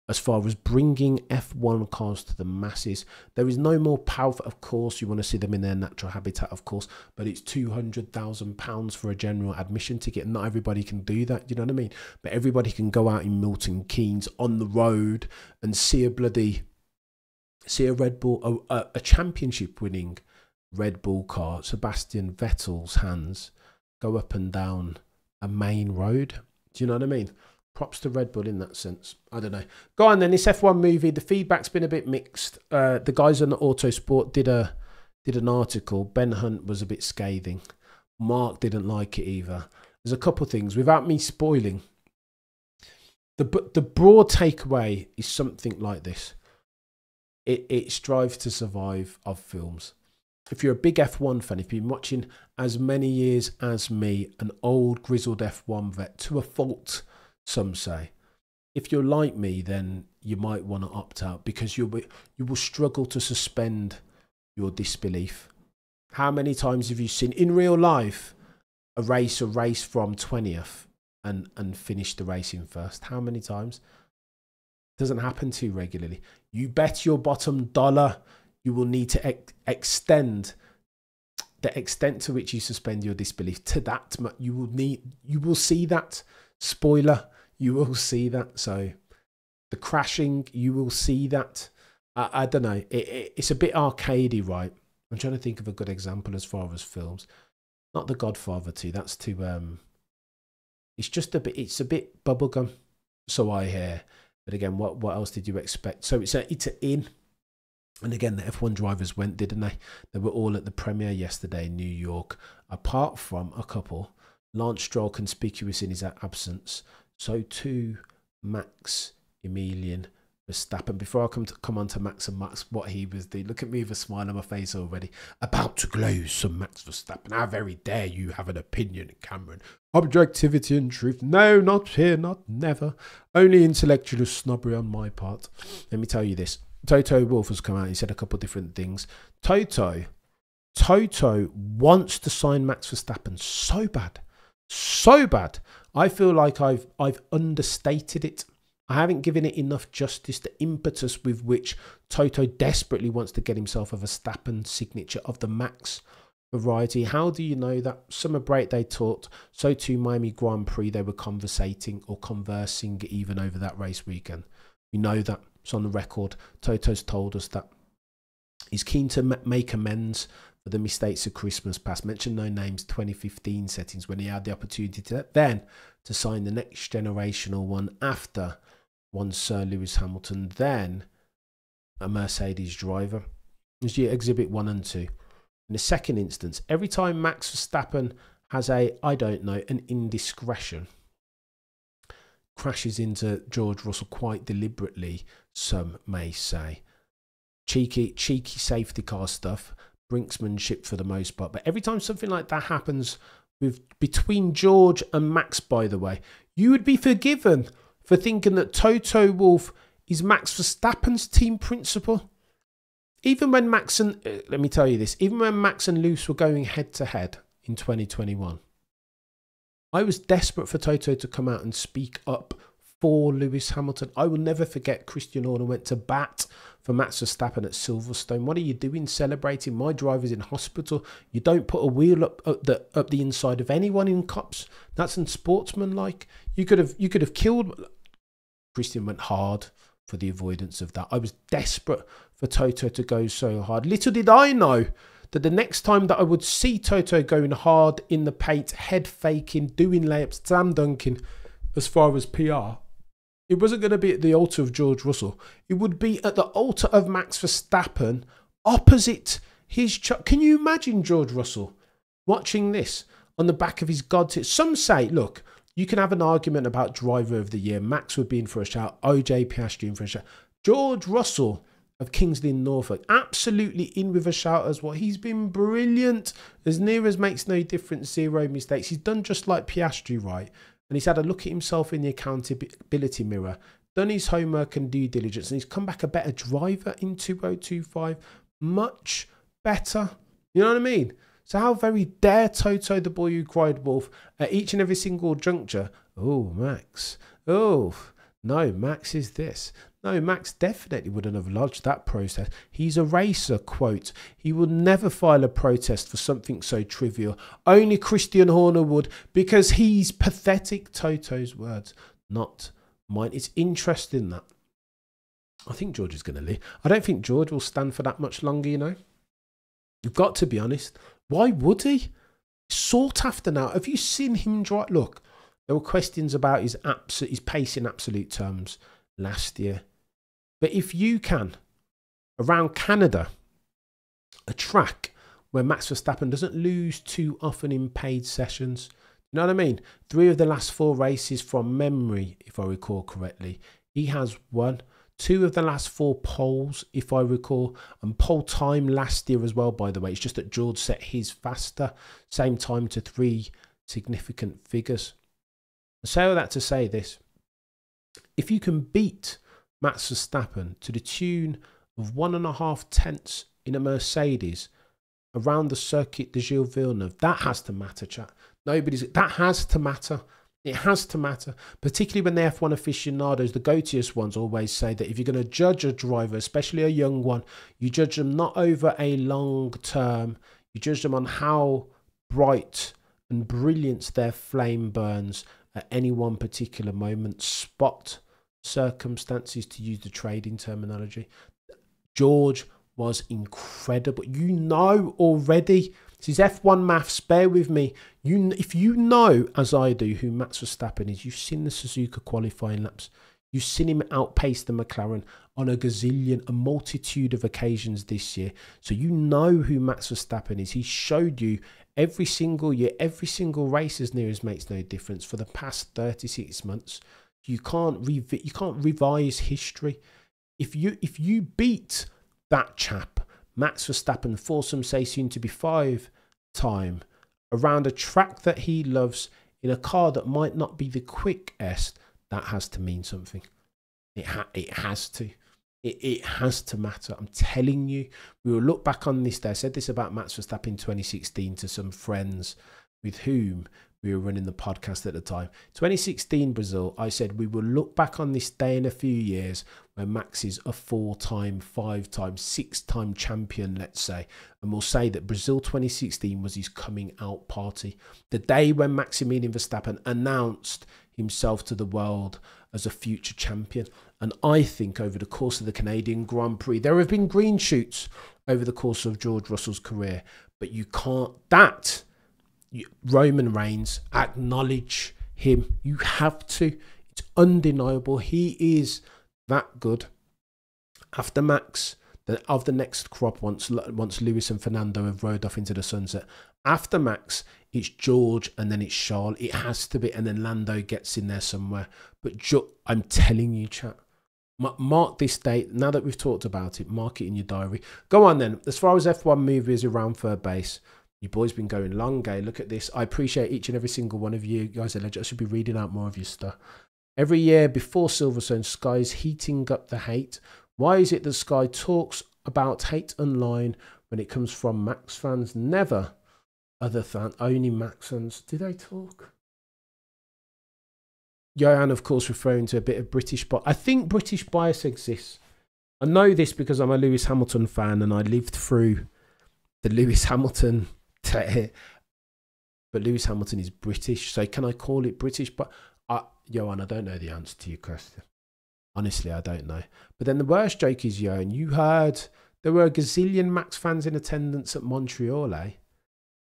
As far as bringing F1 cars to the masses, there is no more powerful. Of course, you want to see them in their natural habitat, of course, but it's £200,000 for a general admission ticket. Not everybody can do that, you know what I mean? But everybody can go out in Milton Keynes on the road and see a Red Bull, a championship-winning Red Bull car, Sebastian Vettel's hands, go up and down a main road. Do you know what I mean? Props to Red Bull in that sense. I don't know. Go on then. This F1 movie, the feedback's been a bit mixed. The guys on the Autosport did an article. Ben Hunt was a bit scathing. Mark didn't like it either. There's a couple of things. Without me spoiling, the broad takeaway is something like this. It's Drive to Survive of films. If you're a big F1 fan, if you've been watching as many years as me, an old grizzled F1 vet, to a fault, some say, if you're like me, then you might want to opt out, because you will struggle to suspend your disbelief. How many times have you seen in real life a race from 20th and finish the race in first? How many times? Doesn't happen too regularly. You bet your bottom dollar you will need to extend the extent to which you suspend your disbelief to that. You will see that. Spoiler, you will see that. So the crashing, you will see that. I don't know. It's a bit arcadey, right? I'm trying to think of a good example as far as films. Not The Godfather 2. That's too it's just a bit, it's a bit bubblegum, so I hear. But again, what else did you expect? So it's a in. And again, the F1 drivers went, didn't they? They were all at the premiere yesterday in New York, apart from a couple. Lance Stroll conspicuous in his absence. So too Max Emilian Verstappen. Before I come on to Max and Max, what he was doing. Look at me with a smile on my face already. About to gloze some Max Verstappen. How very dare you have an opinion, Cameron? Objectivity and truth. No, not here, not never. Only intellectual snobbery on my part. Let me tell you this. Toto Wolff has come out. He said a couple of different things. Toto wants to sign Max Verstappen so bad. So bad. I feel like I've understated it. I haven't given it enough justice, the impetus with which Toto desperately wants to get himself a Verstappen signature of the Max variety. How do you know that? Summer break they talked, so too Miami Grand Prix they were conversing even over that race weekend. We know that. It's on the record. Toto's told us that he's keen to make amends for the mistakes of Christmas past. Mention no names, 2015 settings, when he had the opportunity to sign the next generational one after one Sir Lewis Hamilton, then a Mercedes driver. It was exhibit 1 and 2. In the second instance, every time Max Verstappen has an indiscretion, crashes into George Russell quite deliberately, some may say. Cheeky safety car stuff, brinksmanship for the most part. But every time something like that happens between George and Max, by the way, you would be forgiven for thinking that Toto Wolff is Max Verstappen's team principal. Even when Max and, let me tell you this, even when Max and Lewis were going head to head in 2021, I was desperate for Toto to come out and speak up for Lewis Hamilton. I will never forget Christian Horner went to bat for Max Verstappen at Silverstone. What are you doing celebrating? My driver's in hospital. You don't put a wheel up the inside of anyone in cups. That's unsportsmanlike. You could have killed. Christian went hard for the avoidance of that. I was desperate for Toto to go so hard. Little did I know that the next time that I would see Toto going hard in the paint, head faking, doing layups, slam dunking, as far as PR, it wasn't going to be at the altar of George Russell. It would be at the altar of Max Verstappen, opposite his Can you imagine George Russell watching this on the back of his godtips? Some say, look, you can have an argument about driver of the year. Max would be in for a shout. OJ Piastri in for a shout. George Russell of Kingsley and Norfolk, absolutely in with a shout as well. He's been brilliant. As near as makes no difference, 0 mistakes. He's done just like Piastri, right? And he's had a look at himself in the accountability mirror, done his homework and due diligence, and he's come back a better driver in 2025. Much better. You know what I mean? So how very dare Toto, the boy who cried wolf, at each and every single juncture, oh, Max, oh, no, Max is this. No, Max definitely wouldn't have lodged that protest. He's a racer, quote. He would never file a protest for something so trivial. Only Christian Horner would, because he's pathetic. Toto's words, not mine. It's interesting that. I think George is going to leave. I don't think George will stand for that much longer, you know. You've got to be honest. Why would he? Sought after now. Have you seen him drive? Look, there were questions about his pace in absolute terms last year. But if you can, around Canada, a track where Max Verstappen doesn't lose too often in paid sessions, you know what I mean? 3 of the last 4 races from memory, if I recall correctly, he has won. 2 of the last 4 poles, if I recall, and pole time last year as well, by the way. It's just that George set his faster, same time to 3 significant figures. I say all that to say this. If you can beat Max Verstappen to the tune of 1.5 tenths in a Mercedes around the Circuit de Gilles Villeneuve, that has to matter, chat. That has to matter. It has to matter, particularly when the F1 aficionados, the goatiest ones, always say that if you're going to judge a driver, especially a young one, you judge them not over a long term, you judge them on how bright and brilliant their flame burns at any one particular moment. Spot circumstances, to use the trading terminology. George was incredible. You know already. This is F1 maths, bear with me. If you know, as I do, who Max Verstappen is, you've seen the Suzuka qualifying laps. You've seen him outpace the McLaren on a multitude of occasions this year. So you know who Max Verstappen is. He showed you every single year, every single race, as near as makes no difference, for the past 36 months. You can't revise history. If you beat that chap, Max Verstappen, foursome say soon to be 5-time, around a track that he loves in a car that might not be the quickest, that has to mean something. It has to. It has to matter. I'm telling you. We will look back on this day. I said this about Max Verstappen 2016 to some friends with whom we were running the podcast at the time. 2016 Brazil, I said we will look back on this day in a few years where Max is a 4-time, 5-time, 6-time champion, let's say. And we'll say that Brazil 2016 was his coming out party. The day when Maximilian Verstappen announced himself to the world as a future champion. And I think over the course of the Canadian Grand Prix, there have been green shoots over the course of George Russell's career, but you can't, Roman Reigns, acknowledge him. You have to. It's undeniable. He is that good. After Max, of the next crop, once Lewis and Fernando have rode off into the sunset, after Max, it's George and then it's Charles. It has to be, and then Lando gets in there somewhere. But I'm telling you, chat, mark this date. Now that we've talked about it, mark it in your diary. Go on then. As far as F1 movies around third base, your boy's been going long, gay. Look at this. I appreciate each and every single one of you guys. I should be reading out more of your stuff. Every year before Silverstone, Sky's heating up the hate. Why is it that Sky talks about hate online when it comes from Max fans? Never other than only Max fans. Do they talk? Johan, of course, referring to a bit of British bias. I think British bias exists. I know this because I'm a Lewis Hamilton fan and I lived through the Lewis Hamilton. But Lewis Hamilton is British, so can I call it British? But Johan, I don't know the answer to your question. Honestly, I don't know. But then the worst joke is, Johan, you heard there were a gazillion Max fans in attendance at Montreal, eh?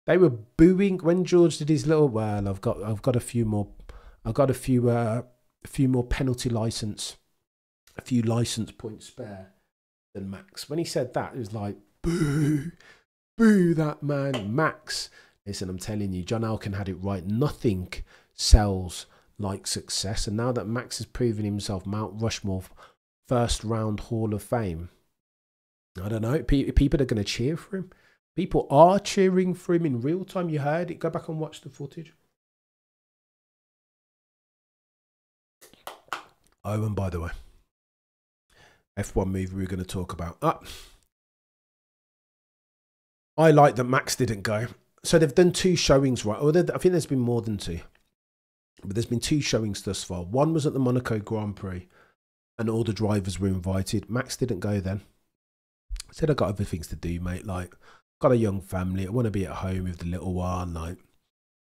They were booing when George did his little. Well, I've got a few more. I've got a few more penalty license, a few license points spare than Max. When he said that, it was like boo. Boo that man, Max. Listen, I'm telling you, John Elkann had it right. Nothing sells like success. And now that Max has proven himself Mount Rushmore first round Hall of Fame, I don't know, people are going to cheer for him. People are cheering for him in real time. You heard it. Go back and watch the footage. Oh, and by the way, F1 movie we're going to talk about. I like that Max didn't go. So they've done 2 showings, right? Or I think there's been more than 2. But there's been 2 showings thus far. One was at the Monaco Grand Prix and all the drivers were invited. Max didn't go then. I said, I got other things to do, mate. Like, got a young family. I want to be at home with the little one. Like,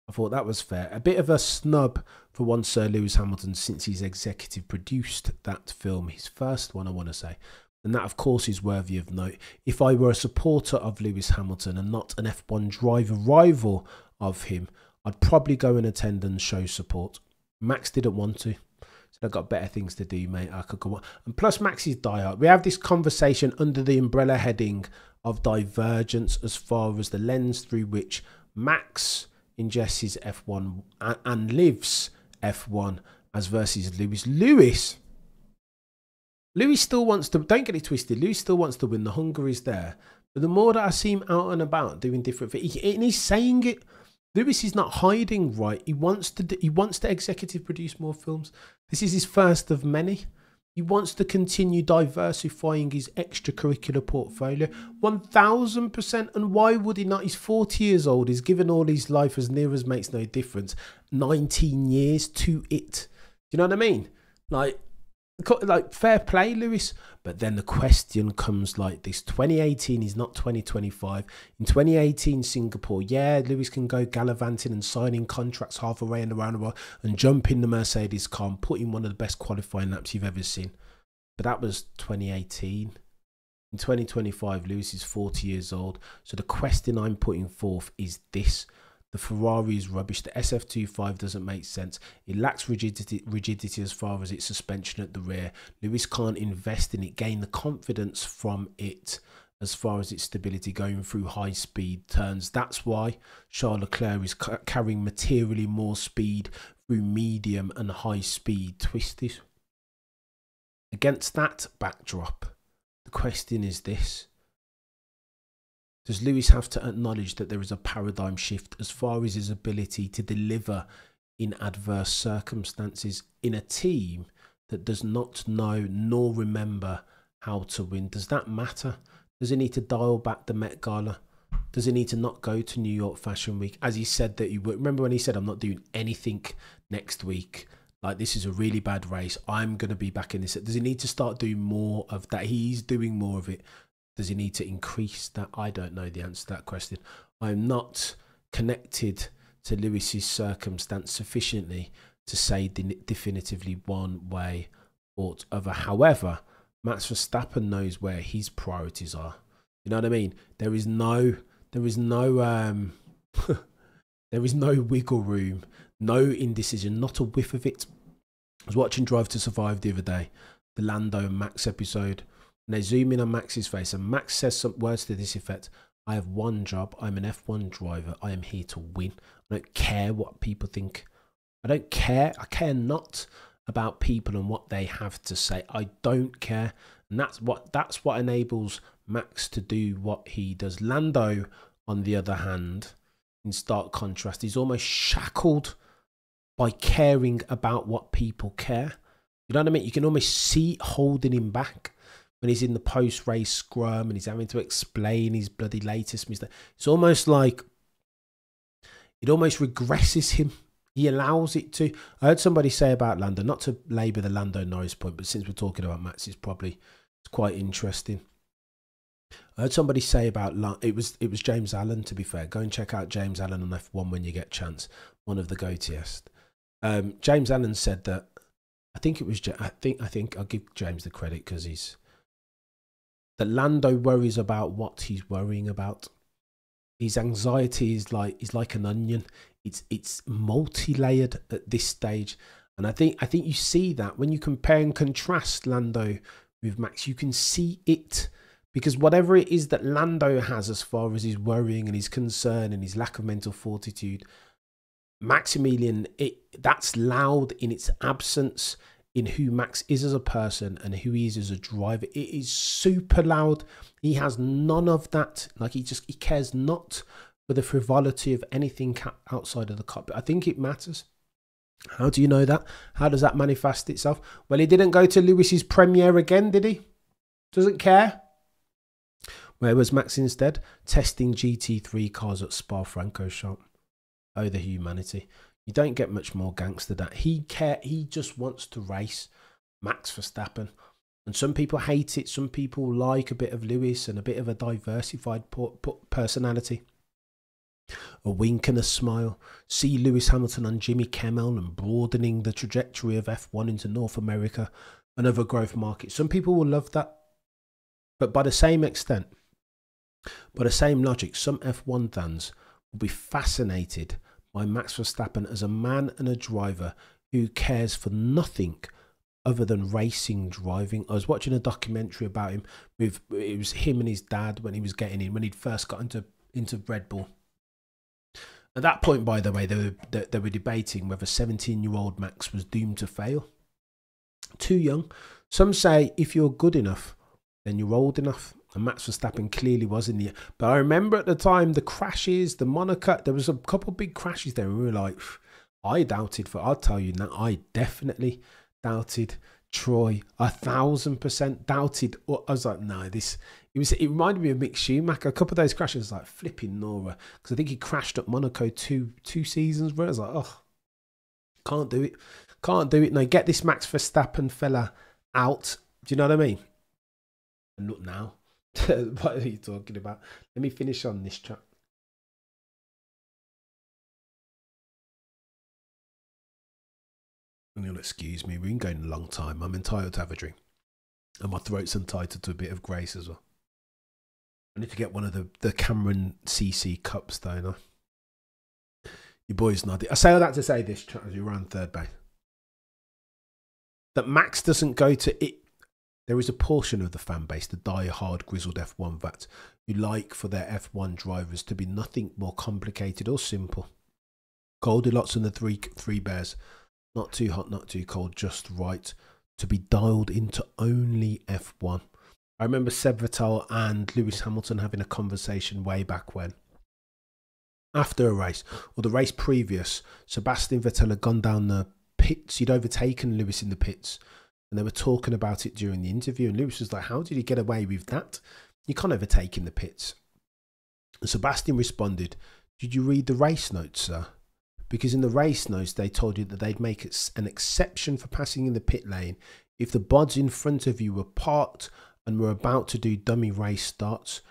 I thought that was fair. A bit of a snub for one Sir Lewis Hamilton since he's executive produced that film. His first one, I want to say. And that, of course, is worthy of note. If I were a supporter of Lewis Hamilton and not an F1 driver rival of him, I'd probably go and attend and show support. Max didn't want to. So I've got better things to do, mate. I could go on. And plus, Max is diehard. We have this conversation under the umbrella heading of divergence as far as the lens through which Max ingests his F1 and lives F1 as versus Lewis. Lewis still wants to, don't get it twisted, Lewis still wants to win. The hunger is there. But the more that I see him out and about doing different things, and he's saying it, Lewis is not hiding, right? He wants to executive produce more films. This is his first of many. He wants to continue diversifying his extracurricular portfolio. 1000%. And why would he not? He's 40 years old. He's given all his life, as near as makes no difference, 19 years to it. Do you know what I mean? Like fair play, Lewis. But then the question comes like this. 2018 is not 2025. In 2018 Singapore, yeah, Lewis can go gallivanting and signing contracts half away and around the world and jump in the Mercedes car and put in one of the best qualifying laps you've ever seen. But that was 2018. In 2025, Lewis is 40 years old. So the question I'm putting forth is this. The Ferrari is rubbish. The SF25 doesn't make sense. It lacks rigidity as far as its suspension at the rear. Lewis can't invest in it, gain the confidence from it as far as its stability going through high speed turns. That's why Charles Leclerc is carrying materially more speed through medium and high speed twisties. Against that backdrop, the question is this. Does Lewis have to acknowledge that there is a paradigm shift as far as his ability to deliver in adverse circumstances in a team that does not know nor remember how to win? Does that matter? Does he need to dial back the Met Gala? Does he need to not go to New York Fashion Week? As he said that he would. Remember when he said, I'm not doing anything next week. Like, this is a really bad race. I'm going to be back in this. Does he need to start doing more of that? He's doing more of it. Does he need to increase that? I don't know the answer to that question. I'm not connected to Lewis's circumstance sufficiently to say definitively one way or other. However, Max Verstappen knows where his priorities are. You know what I mean? There is no there is no wiggle room, no indecision, not a whiff of it. I was watching Drive to Survive the other day, the Lando and Max episode. And they zoom in on Max's face, and Max says some words to this effect. I have one job. I'm an F1 driver. I am here to win. I don't care what people think. I don't care. I care not about people and what they have to say. I don't care. And that's what enables Max to do what he does. Lando, on the other hand, in stark contrast, is almost shackled by caring about what people care. You know what I mean? You can almost see it holding him back. When he's in the post-race scrum and he's having to explain his bloody latest mistake. It's almost like it almost regresses him. He allows it to. I heard somebody say about Lando, not to labour the Lando Norris point, but since we're talking about Max, it's quite interesting. I heard somebody say about, it was James Allen, to be fair. Go and check out James Allen on F1 when you get a chance. One of the goatiest. James Allen said that, I think I'll give James the credit because that Lando worries about what he's worrying about. His anxiety is like an onion. It's multi-layered at this stage, and I think you see that when you compare and contrast Lando with Max. You can see it, because whatever it is that Lando has as far as his worrying and his concern and his lack of mental fortitude, Maximilian, that's loud in its absence. In who Max is as a person and who he is as a driver, it is super loud. He has none of that. Like, he cares not for the frivolity of anything outside of the cockpit. I think it matters. How do you know that? How does that manifest itself? Well, he didn't go to Lewis's premiere again, did he? Doesn't care. Where was Max instead? Testing GT3 cars at Spa-Francorchamps. Oh, the humanity. You don't get much more gangster than that. He just wants to race. Max Verstappen. And some people hate it. Some people like a bit of Lewis and a bit of a diversified personality. A wink and a smile. See Lewis Hamilton and Jimmy Kimmel and broadening the trajectory of F1 into North America and other growth markets. Some people will love that. But by the same extent, by the same logic, some F1 fans will be fascinated by Max Verstappen as a man and a driver who cares for nothing other than racing driving. I was watching a documentary about him. It was him and his dad when he was getting in, when he'd first got into Red Bull. At that point, by the way, they were debating whether 17-year-old Max was doomed to fail. Too young. Some say if you're good enough, then you're old enough. And Max Verstappen clearly was in the... But I remember at the time, the crashes, the Monaco, there was a couple of big crashes there. And we were like, I doubted, I'll tell you now, I definitely doubted Troy. 1,000% doubted. I was like, no, it reminded me of Mick Schumacher. A couple of those crashes, like flipping Nora. Because I think he crashed at Monaco two seasons where I was like, oh, can't do it. Can't do it. No, get this Max Verstappen fella out. Do you know what I mean? And look now. What are you talking about? Let me finish on this track. And you'll excuse me, we've been going a long time. I'm entitled to have a drink. And my throat's entitled to a bit of grace as well. I need to get one of the Cameron CC cups, don't I? Your boy's nodding. I say all that to say this, as you run third base. That Max doesn't go to it. There is a portion of the fan base, the die-hard grizzled F1 vats, who like for their F1 drivers to be nothing more complicated or simple. Goldilocks and the three bears. Not too hot, not too cold, just right. To be dialed into only F1. I remember Seb Vettel and Lewis Hamilton having a conversation way back when. After a race, or the race previous, Sebastian Vettel had gone down the pits. He'd overtaken Lewis in the pits. And they were talking about it during the interview. And Lewis was like, how did he get away with that? You can't overtake in the pits. And Sebastian responded, did you read the race notes, sir? Because in the race notes, they told you that they'd make an exception for passing in the pit lane if the bods in front of you were parked and were about to do dummy race starts.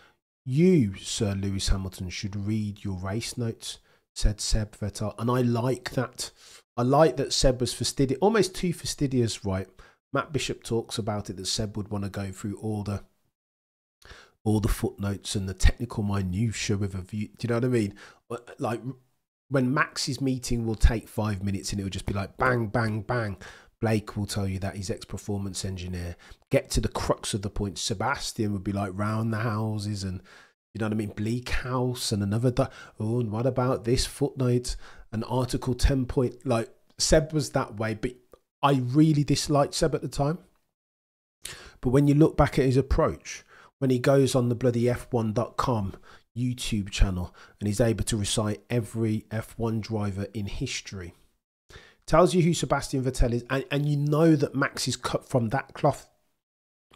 You, Sir Lewis Hamilton, should read your race notes, said Seb Vettel. And I like that. I like that Seb was fastidious, almost too fastidious, right? Matt Bishop talks about it, that Seb would want to go through all the footnotes and the technical minutiae with a view. Do you know what I mean? Like when Max's meeting will take 5 minutes and it will just be like bang, bang, bang. Blake will tell you that he's ex-performance engineer. Get to the crux of the point. Sebastian would be like round the houses and, you know what I mean, Bleak House and another. Oh, and what about this footnote? An article 10 point. Like Seb was that way, but I really disliked Seb at the time. But when you look back at his approach, when he goes on the bloody F1.com YouTube channel and he's able to recite every F1 driver in history, tells you who Sebastian Vettel is, and you know that Max is cut from that cloth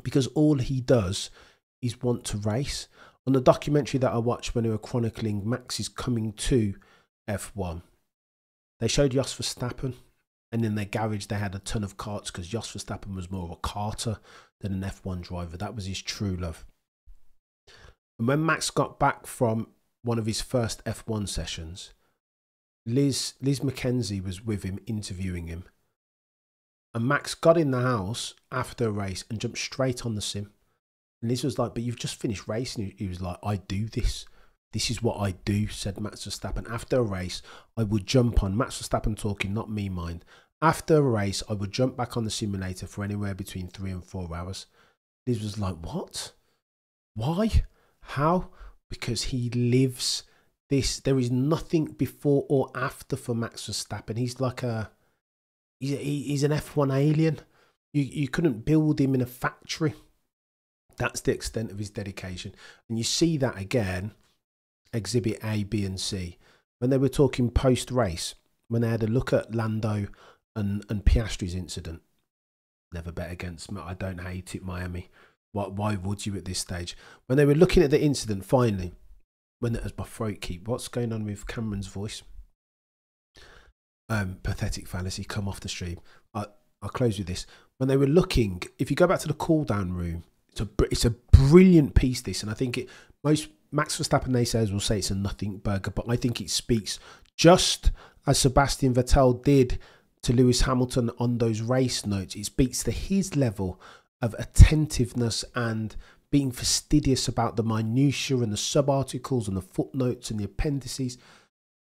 because all he does is want to race. On the documentary that I watched when they were chronicling Max's coming to F1, they showed Jos Verstappen. And in their garage, they had a ton of karts because Jos Verstappen was more of a karter than an F1 driver. That was his true love. And when Max got back from one of his first F1 sessions, Liz McKenzie was with him, interviewing him. And Max got in the house after a race and jumped straight on the sim. And Liz was like, but you've just finished racing. He was like, I do this. This is what I do, said Max Verstappen. After a race, I would jump on, Max Verstappen talking, not me mind. After a race, I would jump back on the simulator for anywhere between 3 and 4 hours. Liz was like, what? Why? How? Because he lives this. There is nothing before or after for Max Verstappen. He's like he's an F1 alien. You couldn't build him in a factory. That's the extent of his dedication. And you see that again. Exhibit A, B and C, when they were talking post-race, when they had a look at Lando and Piastri's incident. Never bet against me. I don't hate it, Miami. Why would you at this stage? When they were looking at the incident, finally, when it was my throat keep, what's going on with Cameron's voice? Pathetic fallacy, come off the stream. I'll close with this. When they were looking, if you go back to the cool-down room, it's a brilliant piece, this, and I think most Max Verstappen naysayers will say it's a nothing burger, but I think it speaks just as Sebastian Vettel did to Lewis Hamilton on those race notes. It speaks to his level of attentiveness and being fastidious about the minutiae and the sub-articles and the footnotes and the appendices.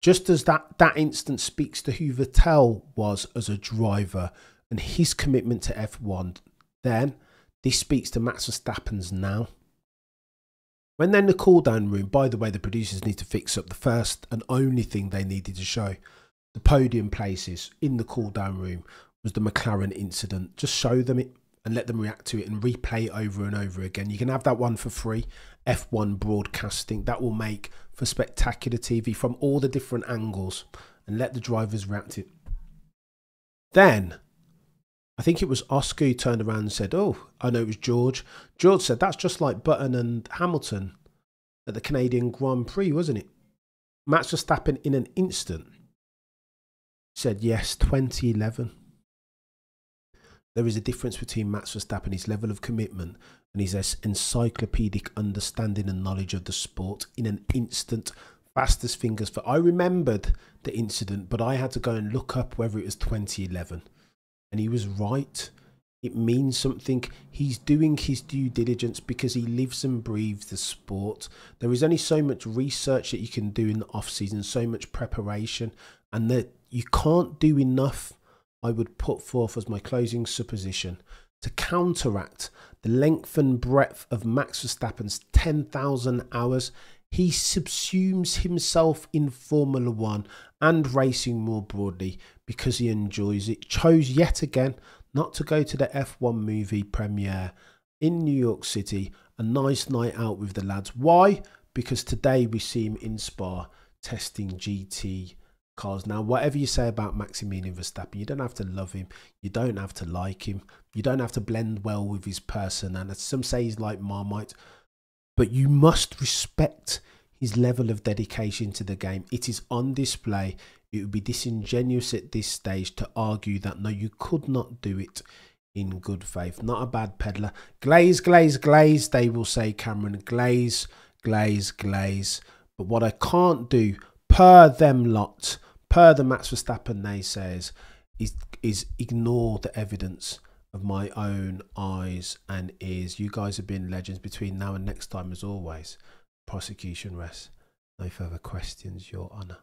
Just as that instance speaks to who Vettel was as a driver and his commitment to F1, then this speaks to Max Verstappen's now. When they're in the cool-down room, by the way, the producers need to fix up the first and only thing they needed to show. The podium places in the cool-down room was the McLaren incident. Just show them it and let them react to it and replay it over and over again. You can have that one for free. F1 broadcasting. That will make for spectacular TV from all the different angles and let the drivers react to it. Then, I think it was Oscar who turned around and said, oh, I know it was George. George said, that's just like Button and Hamilton at the Canadian Grand Prix, wasn't it? Max Verstappen in an instant said, yes, 2011. There is a difference between Max Verstappen, his level of commitment, and his encyclopedic understanding and knowledge of the sport in an instant, fast as fingers. I remembered the incident, but I had to go and look up whether it was 2011. And he was right. it means something. He's doing his due diligence because he lives and breathes the sport. There is only so much research that you can do in the off season, so much preparation, and that you can't do enough. I would put forth as my closing supposition to counteract the length and breadth of Max Verstappen's 10,000 hours. He subsumes himself in Formula One and racing more broadly because he enjoys it. Chose yet again not to go to the F1 movie premiere in New York City, a nice night out with the lads. Why? Because today we see him in Spa testing GT cars. Now, whatever you say about Maximilian Verstappen, you don't have to love him, you don't have to like him, you don't have to blend well with his personality. Some say he's like Marmite, but you must respect his level of dedication to the game. It is on display. It would be disingenuous at this stage to argue that no, you could not do it in good faith. Not a bad peddler. Glaze, glaze, glaze, they will say, Cameron. Glaze, glaze, glaze. But what I can't do, per them lot, per the Max Verstappen naysayers, is ignore the evidence of my own eyes and ears. You guys have been legends. Between now and next time, as always, prosecution rests. No further questions, Your Honour.